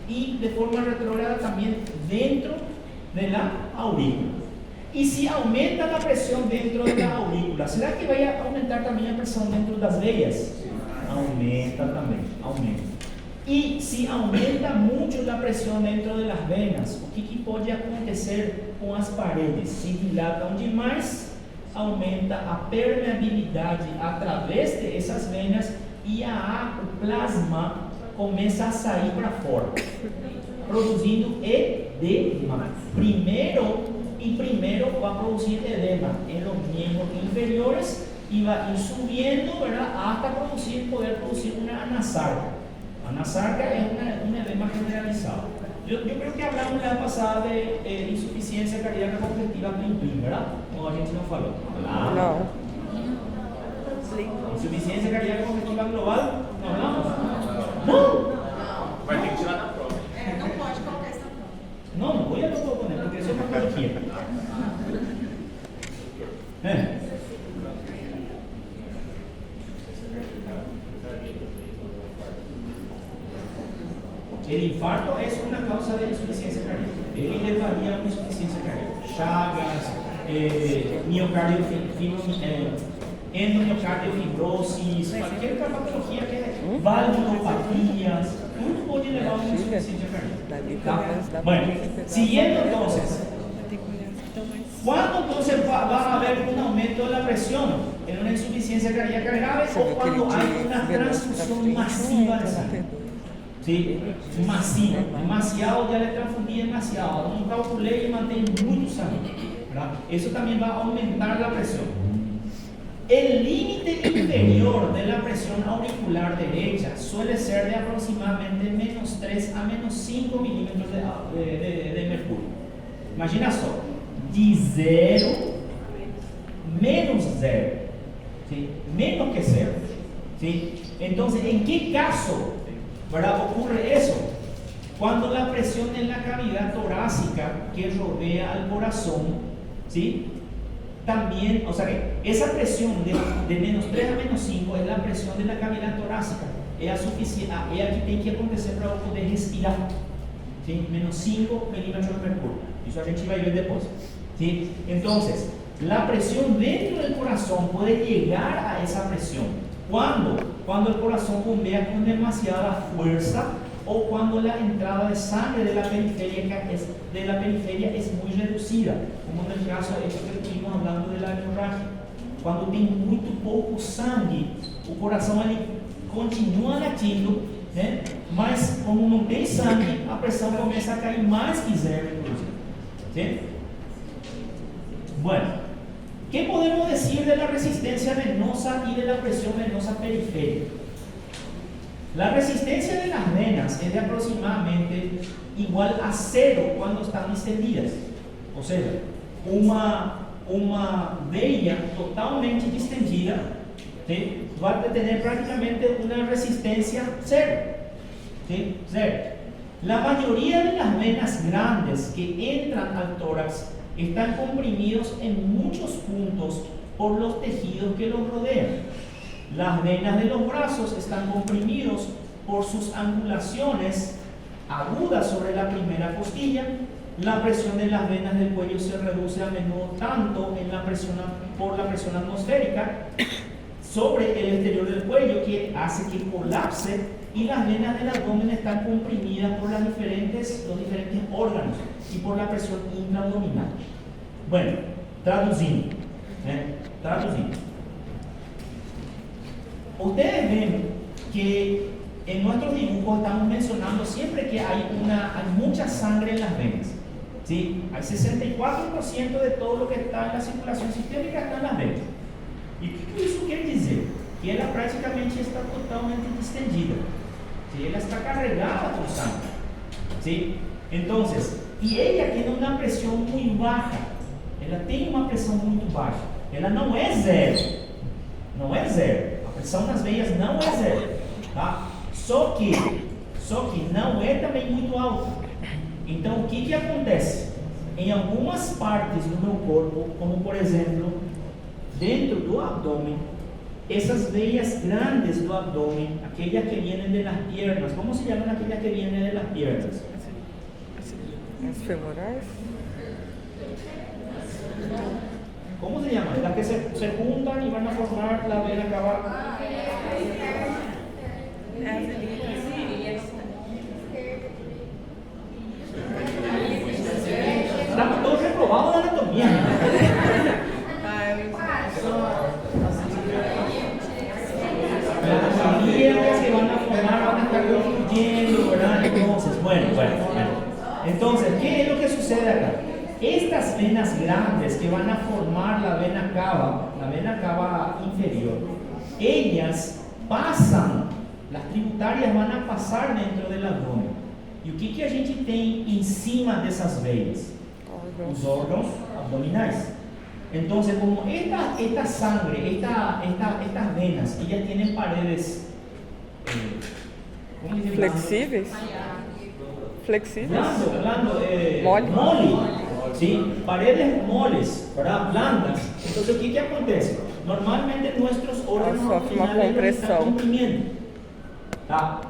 y de forma retrógrada también dentro de la aurícula. Y si aumenta la presión dentro de la aurícula, ¿será que va a aumentar también la presión dentro de las venas? Aumenta también, aumenta. Y si aumenta mucho la presión dentro de las venas, o que puede acontecer com as paredes? Se dilatam demais, aumenta a permeabilidade através de essas venas e o plasma começa a sair para fora, produzindo edema. Primeiro vai produzir edema em los miembros inferiores y va a ir subiendo, ¿verdad?, hasta poder producir una anasarca. Anasarca es un edema generalizado. Yo creo que hablamos la pasada de insuficiencia cardíaca congestiva plim, ¿verdad? O a gente no falou. Não. Insuficiencia cardíaca congestiva global, ¿no hablamos? No. Vai ter que tirar na prova. Não pode colocar essa prova. No voy a poner porque eso es una cualquiera. El infarto es una causa de insuficiencia cardíaca. Él llevaría a una insuficiencia cardíaca. Chagas, endomiocardio fibrosis, cualquier otra patología que valvulopatías, tudo puede llevar a una insuficiencia cardíaca. ¿Tá? Bueno, siguiendo entonces, ¿cuándo entonces va a haber un aumento de la presión en una insuficiencia cardíaca grave o cuando hay una transfusión masiva de sangre? ¿Sí? Masiva, demasiado, ya le transfundí demasiado, no calculé y mantengo mucho sangue, ¿verdad? Eso también va a aumentar la presión. El límite inferior de la presión auricular derecha suele ser de aproximadamente menos 3 a menos 5 milímetros de mercurio. Imagina só, de 0, menos 0, ¿sí? Menos que 0, ¿sí? Entonces, ¿en qué caso, verdad, ocurre eso? Cuando la presión en la cavidad torácica que rodea al corazón, ¿sí?, también, o sea que esa presión de menos 3 a menos 5 es la presión de la cavidad torácica. Es suficiente, es aquí tem que acontecer para poder respirar. ¿Sí? Menos 5 milímetros de mercurio. Eso a gente va a ver después. ¿Sí? Entonces, la presión dentro del corazón puede llegar a esa presión. ¿Cuándo? Cuando el corazón bombea con demasiada fuerza o cuando la entrada de sangre de la periferia es muy reducida, como en el caso de esto que estuvimos hablando de la hemorragia. Cuando tem muito pouco sangue, o coração ele continua latindo, né? Mas como não tem sangue, a pressão começa a cair mais que zero, inclusive. ¿Sí? Bueno, ¿qué podemos decir de la resistencia venosa y de la presión venosa periférica? La resistencia de las venas es de aproximadamente igual a 0 cuando están distendidas. O sea, una veia totalmente distendida, ¿sí?, va a tener prácticamente una resistencia 0. ¿Sí? 0. La mayoría de las venas grandes que entran al tórax están comprimidos en muchos puntos por los tejidos que los rodean. Las venas de los brazos están comprimidos por sus angulaciones agudas sobre la primera costilla. La presión de las venas del cuello se reduce a menudo tanto por la presión atmosférica sobre el exterior del cuello que hace que colapse, y las venas del abdomen están comprimidas por los diferentes órganos y por la presión intraabdominal. Bueno, traduciendo. Ustedes ven que en nuestros dibujos estamos mencionando siempre que hay mucha sangre en las venas. ¿Sí? Hay 64% de todo lo que está en la circulación sistémica está en las venas. ¿Y qué eso quiere decir? Que ella prácticamente está totalmente distendida. ¿Sí? Ella está cargada con sangre. ¿Sí? Entonces, y ella tiene una presión muy baja. Ela tem uma pressão muito baixa. Ela não é zero. Não é zero. A pressão nas veias não é zero. Tá? Só que não é também muito alta. Então, o que acontece? Em algumas partes do meu corpo, como por exemplo, dentro do abdômen, essas veias grandes do abdômen, aquellas que vienen de las piernas, ¿cómo se llaman aquellas que vienen de las piernas? As femorais? ¿Cómo se llaman? Las que se juntan y van a formar la vena cava. Estamos todos reprobados de anatomía. Las piernas que van a formar van a estar confluyendo, ¿verdad? Entonces, bueno. Entonces, ¿qué es lo que sucede acá? Estas venas grandes que van a formar la vena cava inferior, ellas pasan, las tributarias van a pasar dentro del abdômen. E o que a gente tem em cima dessas veias? Os órgãos abdominais. Entonces, como esta sangre, estas venas, ellas tienen paredes ¿cómo se llama? Flexíveis? Mole. ¿Sí? Paredes moles, ¿verdad? Blandas. Entonces, ¿qué acontece? Normalmente nuestros órganos abdominales están comprimiendo. ¿Tá?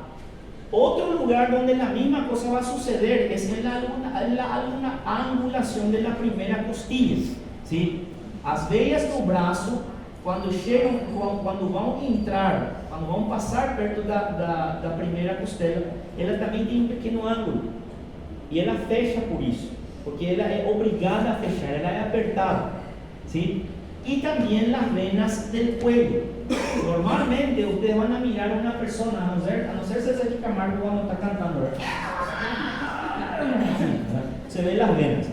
Otro lugar donde la misma cosa va a suceder es en la angulación de la primera costilla. ¿Sí? As veias do braço, quando vão passar perto da primeira costela, ela também tem um pequeno ângulo. E ela fecha por isso, porque ela é obrigada a fechar, ela é apertada. ¿Sí? Y también las venas del cuello. Normalmente ustedes van a mirar a una persona, a no ser César Camargo cuando está cantando, ¿verdad? Se ven las venas.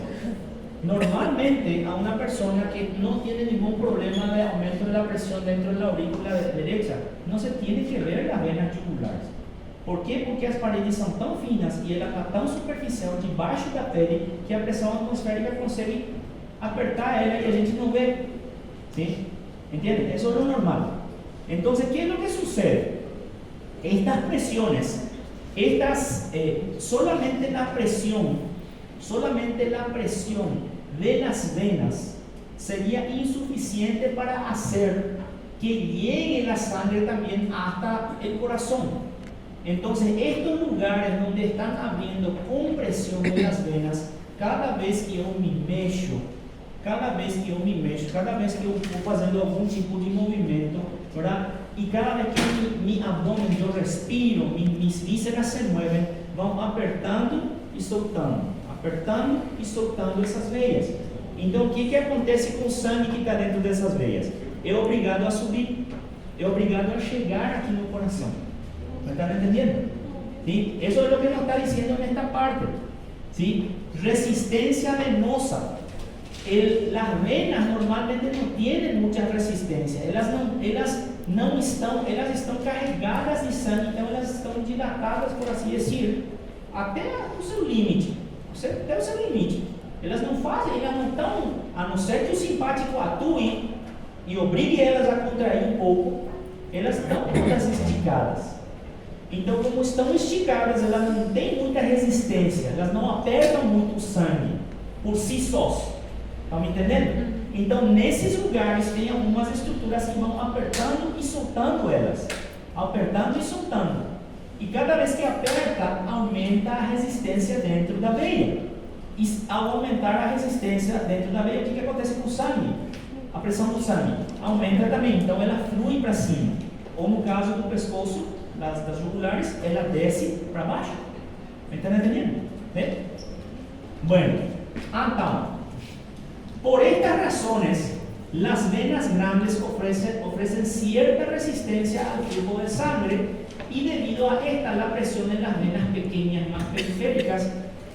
Normalmente a una persona que no tiene ningún problema de aumento de la presión dentro de la aurícula derecha, no se tiene que ver las venas yugulares. ¿Por quê? Porque as paredes são tão finas e ela está tão superficial debaixo da pele que a pressão atmosférica consegue apertar ela e a gente não vê. ¿Sí? ¿Entienden? Eso es lo normal. Entonces, ¿qué es lo que sucede? Estas presiones, solamente la presión de las venas sería insuficiente para hacer que llegue la sangre también hasta el corazón. Entonces, estos lugares donde están abriendo con presión de las venas, cada vez que eu me mexo, cada vez que eu estou fazendo algum tipo de movimento, ¿verdad? Y cada vez que mi abdomen yo respiro, mis vísceras se mueven, vão apertando e soltando essas veias. Então, o que acontece com o sangue que está dentro dessas veias? É obrigado a subir, é obrigado a chegar aqui no coração. ¿Me están entendiendo? ¿Sí? Eso es lo que nos está diciendo en esta parte. ¿Sí? Resistencia venosa. Las venas normalmente no tienen mucha resistencia. Elas estão carregadas de sangue, então elas estão dilatadas, por assim dizer, até o seu limite. Até o seu limite. Elas não estão, a não ser que o simpático atue e obrigue elas a contrair um pouco, elas estão todas esticadas. Então, como estão esticadas, elas não têm muita resistência, elas não apertam muito o sangue por si sós. Estão me entendendo? Então, nesses lugares tem algumas estruturas que vão apertando e soltando elas. Apertando e soltando. E cada vez que aperta, aumenta a resistência dentro da veia. E ao aumentar a resistência dentro da veia, o que acontece com o sangue? A pressão do sangue aumenta também, então ela flui para cima. Ou no caso do pescoço, das jugulares, ela desce para baixo. ¿Me están entendiendo? ¿Sí? Bueno, então, por estas razones, las venas grandes ofrecen cierta resistencia al flujo de sangre y debido a esta, la presión en las venas pequeñas más periféricas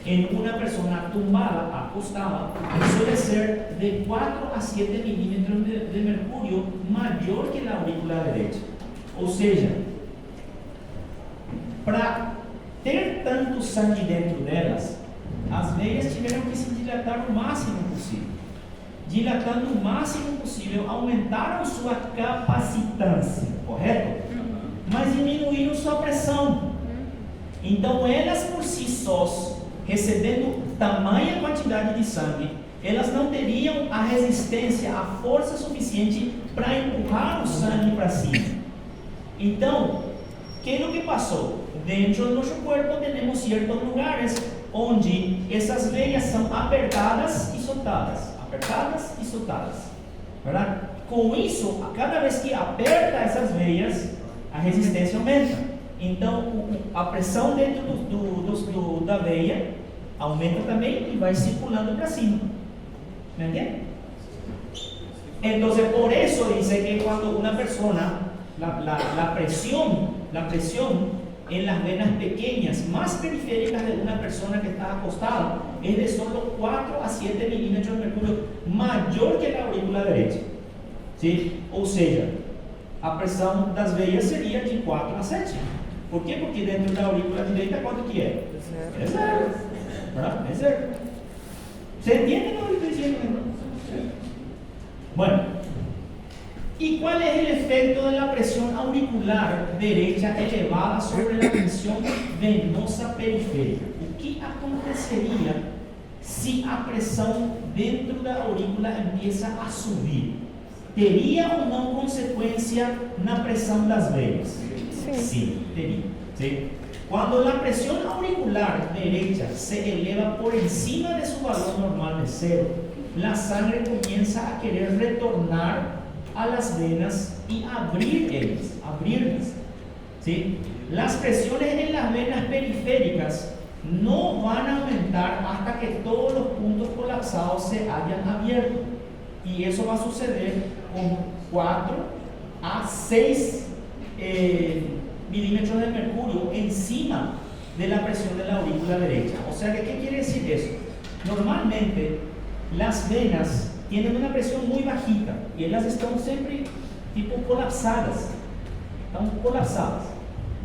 en una persona tumbada, acostada, suele ser de 4 a 7 milímetros de mercurio mayor que la aurícula derecha. Ou seja, para ter tanto sangue dentro delas, as veias tiveram que se dilatar o máximo possível. Dilatando o máximo possível, aumentaram sua capacitância, correto? Mas diminuíram sua pressão. Então, elas por si sós, recebendo tamanha quantidade de sangue, elas não teriam a resistência, a força suficiente para empurrar o sangue para cima. Então, o que é o que passou? Dentro do nosso corpo temos certos lugares onde essas veias são apertadas e soltadas. Apertadas e soltadas. ¿Verdad? Com isso, cada vez que aperta essas veias, a resistência aumenta. Então, a pressão dentro da veia aumenta também e vai circulando para cima. ¿Me entiende? Entonces, por eso dice que cuando una persona, la presión en las venas pequeñas, más periféricas de una persona que está acostada, es de solo 4 a 7 milímetros de mercurio, mayor que la aurícula derecha. ¿Sí? Ou seja, a pressão das veias seria de 4 a 7. Por quê? Porque dentro da aurícula direita, quanto que é? É zero. ¿Verdad? Es zero. ¿Se entiende lo que estoy diciendo? Bueno, ¿y cuál es el efecto de la presión auricular derecha elevada sobre la presión venosa periférica? O que aconteceria se a pressão dentro da aurícula empieza a subir? Teria ou não consequência na pressão das veias? Sí, teria. ¿Sí? Cuando la presión auricular derecha se eleva por encima de su valor normal de 0, la sangre comienza a querer retornar a las venas y abrirlas. ¿Sí? Las presiones en las venas periféricas no van a aumentar hasta que todos los puntos colapsados se hayan abierto. Y eso va a suceder con 4 a 6 milímetros de mercurio encima de la presión de la aurícula derecha. O sea, ¿qué quiere decir eso? Normalmente las venas tienen una presión muy bajita y ellas están siempre tipo colapsadas. Están colapsadas.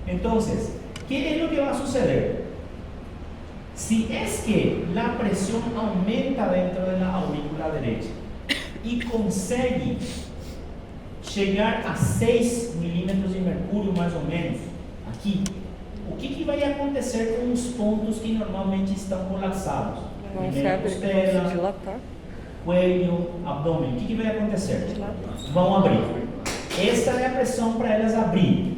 Entonces, ¿qué es lo que va a suceder? Si es que la presión aumenta dentro de la aurícula derecha y consegue chegar a 6 milímetros de mercúrio, mais ou menos, aqui, o que vai acontecer com os pontos que normalmente estão colapsados? Vão se abrir, vão se dilatar. cuello, abdômen. O que vai acontecer? Vão abrir. Esta é a pressão para elas abrirem.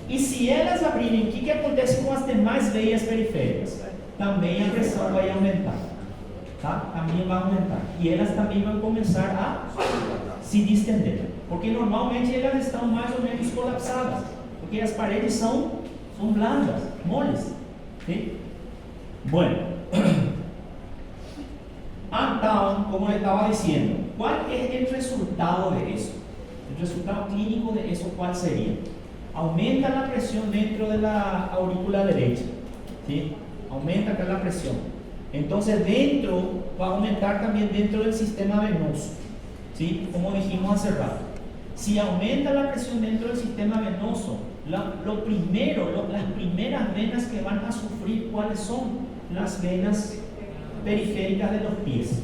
E se elas abrirem, o que acontece com as demais veias periféricas? Também a pressão vai aumentar. Tá? Também vai aumentar. E elas também vão começar a se distender. Porque normalmente elas estão mais ou menos colapsadas. Porque as paredes são blandas, moles. ¿Sí? Bueno. Então, como eu estava dizendo, qual é o resultado de isso? O resultado clínico de isso qual seria? Aumenta a pressão dentro da aurícula direita. ¿Sí? Aumenta aquela pressão. Então, dentro, vai aumentar também dentro do sistema venoso. ¿Sí? Como dijimos hace rato. Si aumenta la presión dentro del sistema venoso, las primeras venas que van a sufrir, ¿cuáles son? Las venas periféricas de los pies.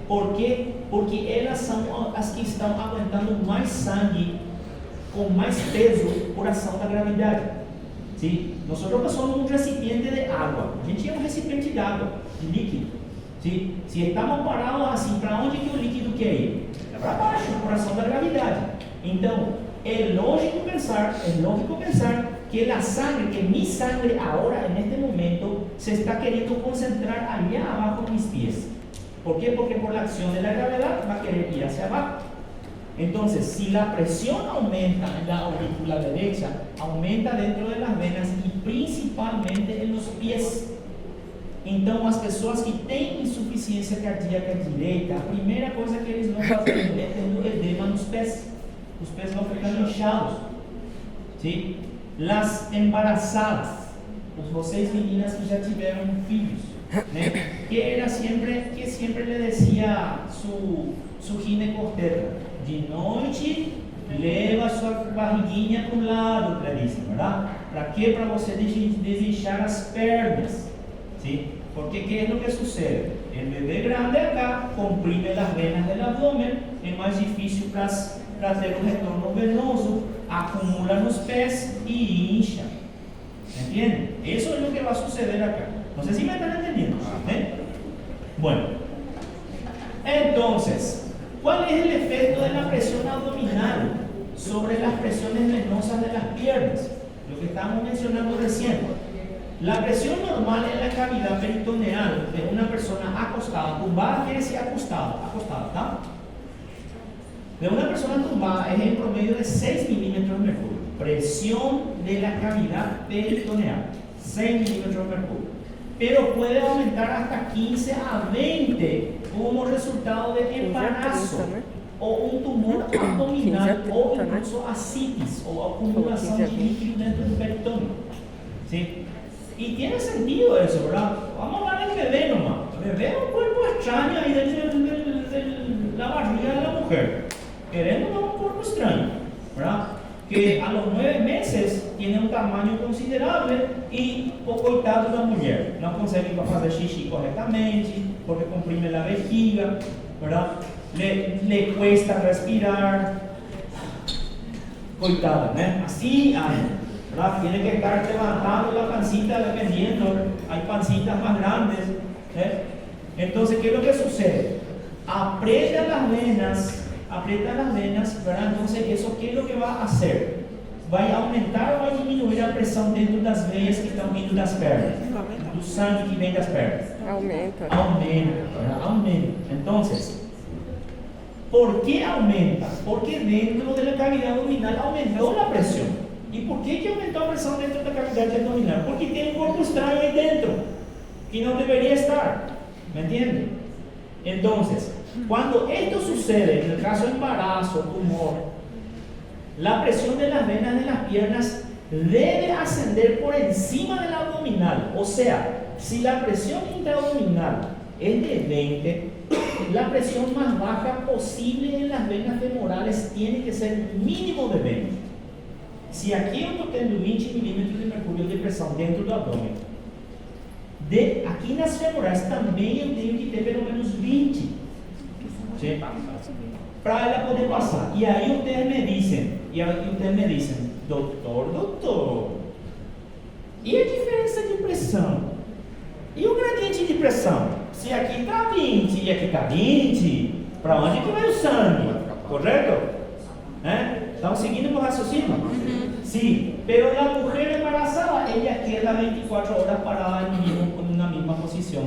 ¿Por qué? Porque ellas son las que están aguantando más sangre con más peso por acción de la gravedad. ¿Sí? Nosotros somos un recipiente de agua. A gente é um recipiente de agua, de líquido. ¿Sí? Si estamos parados assim, para onde que o líquido quer ir? Para baixo, por ação da gravidade. Então, é lógico pensar que a sangre, que mi sangre agora, en este momento, se está querendo concentrar allá abajo en mis pies. ¿Por qué? Porque por la acción de la gravedad va a querer ir hacia abajo. Entonces, si la presión aumenta en la aurícula derecha, aumenta dentro de las venas y principalmente en los pies. Então, as pessoas que têm insuficiência cardíaca direita, a primeira coisa que eles vão fazer é tendo edema nos pés. Os pés vão ficando inchados. ¿Sí? Las embarazadas, vocês meninas que já tiveram filhos, né? que sempre lhe decía su ginecostetra, de noite leva sua barriguinha para um lado, Clarice, verdade? Para quê? Para você desinchar as pernas. ¿Sí? Porque ¿qué es lo que sucede? El bebé grande acá comprime las venas del abdomen, es más difícil para hacer un retorno venoso, acumula los pés y hincha. ¿Entienden? Eso es lo que va a suceder acá. No sé si me están entendiendo. ¿Eh? Bueno, entonces, ¿cuál es el efecto de la presión abdominal sobre las presiones venosas de las piernas? Lo que estábamos mencionando recién. La presión normal en la cavidad peritoneal de una persona acostada, tumbada quiere decir acostada, ¿tá? De una persona tumbada es en promedio de 6 milímetros de mercurio. Presión de la cavidad peritoneal, 6 milímetros de mercurio. Pero puede aumentar hasta 15 a 20 como resultado de embarazo o un tumor abdominal o incluso ascitis o acumulación de líquido dentro del peritoneo. ¿Sí? Y tiene sentido eso, ¿verdad? Vamos a hablar del bebé nomás. El bebé es un cuerpo extraño ahí dentro de la barriga de la mujer. Queremos un cuerpo extraño, ¿verdad? Que a los 9 meses tiene un tamaño considerable y coitado da mulher. Não consegue fazer xixi corretamente, porque comprime la vejiga, ¿verdad? Le cuesta respirar. Coitada, ¿no? Así hay. Tiene que estar levantando la pancita dependiendo, hay pancitas más grandes. Entonces, ¿qué es lo que sucede? Aprieta las venas, ¿verdad? Entonces, ¿eso qué es lo que va a hacer? ¿Va a aumentar o va a disminuir la presión dentro de las venas que están vindo das pernas? Do sangue que vem das pernas. Aumenta. Aumenta. Entonces, ¿por qué aumenta? Porque dentro de la cavidad abdominal aumentó la presión. ¿Y por qué que aumentó la presión dentro de la cavidad abdominal? Porque tiene un cuerpo extraño ahí dentro, que no debería estar. ¿Me entienden? Entonces, cuando esto sucede, en el caso de embarazo, tumor, la presión de las venas de las piernas debe ascender por encima de la abdominal. O sea, si la presión intraabdominal es de 20, la presión más baja posible en las venas femorales tiene que ser mínimo de 20. Se aqui eu estou tendo 20 milímetros de mercúrio de pressão dentro do abdômen, aqui nas femorais também eu tenho que ter pelo menos 20, para ela poder passar. E aí ustedes me dizem, doutor, e a diferença de pressão? E o gradiente de pressão? Se aqui está 20 e aqui está 20, Para onde que vai o sangue? Correto? ¿Estamos siguiendo los raciocinios? Sí, pero la mujer embarazada, ella queda 24 horas parada en una misma posición.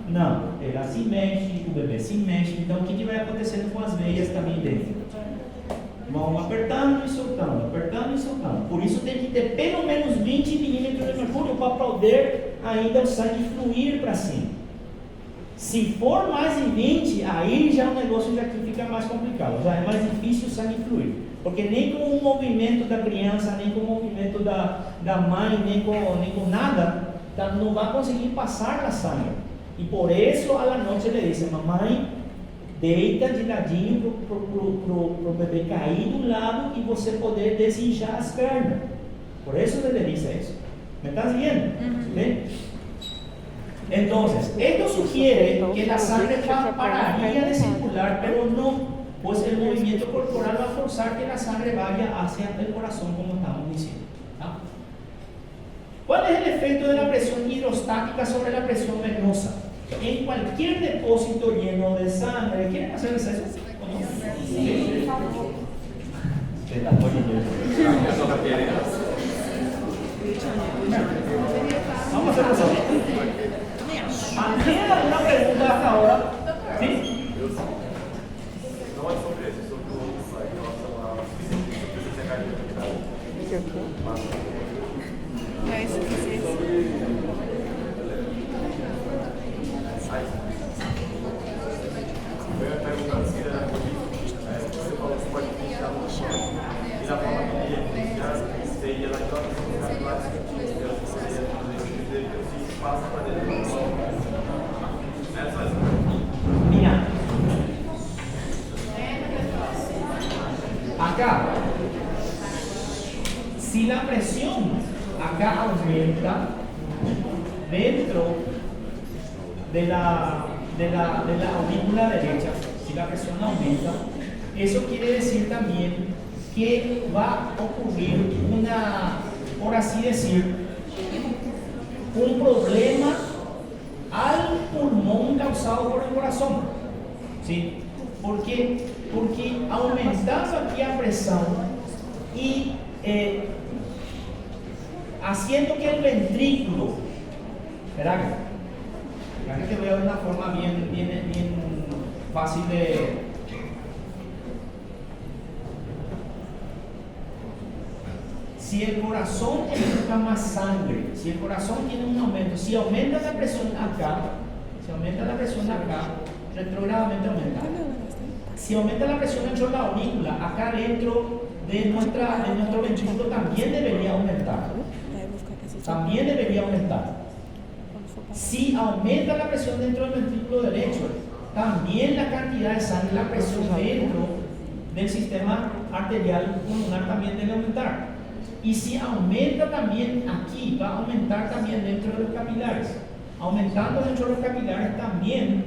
Não, ela se mexe, o bebê se mexe. Então, o que vai acontecendo com as veias também dentro? Vão apertando e soltando, apertando e soltando. Por isso tem que ter pelo menos 20 milímetros de mercúrio para poder ainda o sangue fluir para cima. Se for mais de 20, aí já o negócio já fica mais complicado, já é mais difícil o sangue fluir. Porque nem com o movimento da criança, nem com o movimento da mãe, nem com nada, não vai conseguir passar a sangue. E por isso, à noite ele diz: mamãe, deita de ladinho para o bebê cair do lado e você poder desinchar as pernas. Por isso ele diz isso. ¿Me estás viendo? ¿Sí? Entonces, esto sugiere que la sangre pararía de circular, pero no, pues el movimiento corporal va a forzar que la sangre vaya hacia el corazón, como estamos diciendo. ¿Ah? ¿Cuál es el efecto de la presión hidrostática sobre la presión venosa? En cualquier depósito lleno de sangre, ¿quieren hacer eso? Sí. Vamos a hacer eso. ¿Tienen alguna pregunta hasta ahora? ¿Sí? Não é sobre isso, é sobre o em relação à insuficiência cardíaca. É insuficiência. Eu ia perguntar se você falou que pode iniciar no chão. E na forma que ele iniciar, seria naquela se passa para dentro do chão. Mira, acá, si la presión acá aumenta dentro de la aurícula derecha, si la presión aumenta, eso quiere decir también que va a ocurrir por así decir, un problema al pulmón causado por el corazón. ¿Sí? ¿Por qué? Porque aumentando aquí la presión y haciendo que el ventrículo, ¿verdad? Que voy a ver una forma bien fácil de... Si el corazón empuja más sangre, si el corazón tiene un aumento, si aumenta la presión acá, retrogradamente aumenta. Si aumenta la presión dentro de la aurícula, acá dentro de nuestro ventrículo también debería aumentar. También debería aumentar. Si aumenta la presión dentro del ventrículo derecho, también la cantidad de sangre, la presión dentro del sistema arterial pulmonar también debe aumentar. Y si aumenta también aquí, va a aumentar también dentro de los capilares. Aumentando dentro de los capilares también,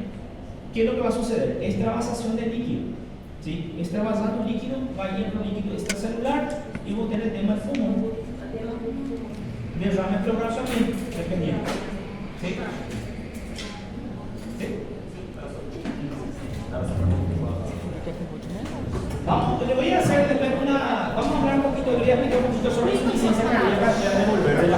¿qué es lo que va a suceder? Extravasación de líquido. ¿Sí? Extravasando líquido, va yendo líquido extracelular y vos tenés el tema del pulmón. Derrame pleural también, dependiendo. ¿Sí? ¿Sí? Vamos, le voy a hacer después vamos a hablar un poquito, le voy a explicar un poquito sobre insuficiencia cardíaca, ya de volver de la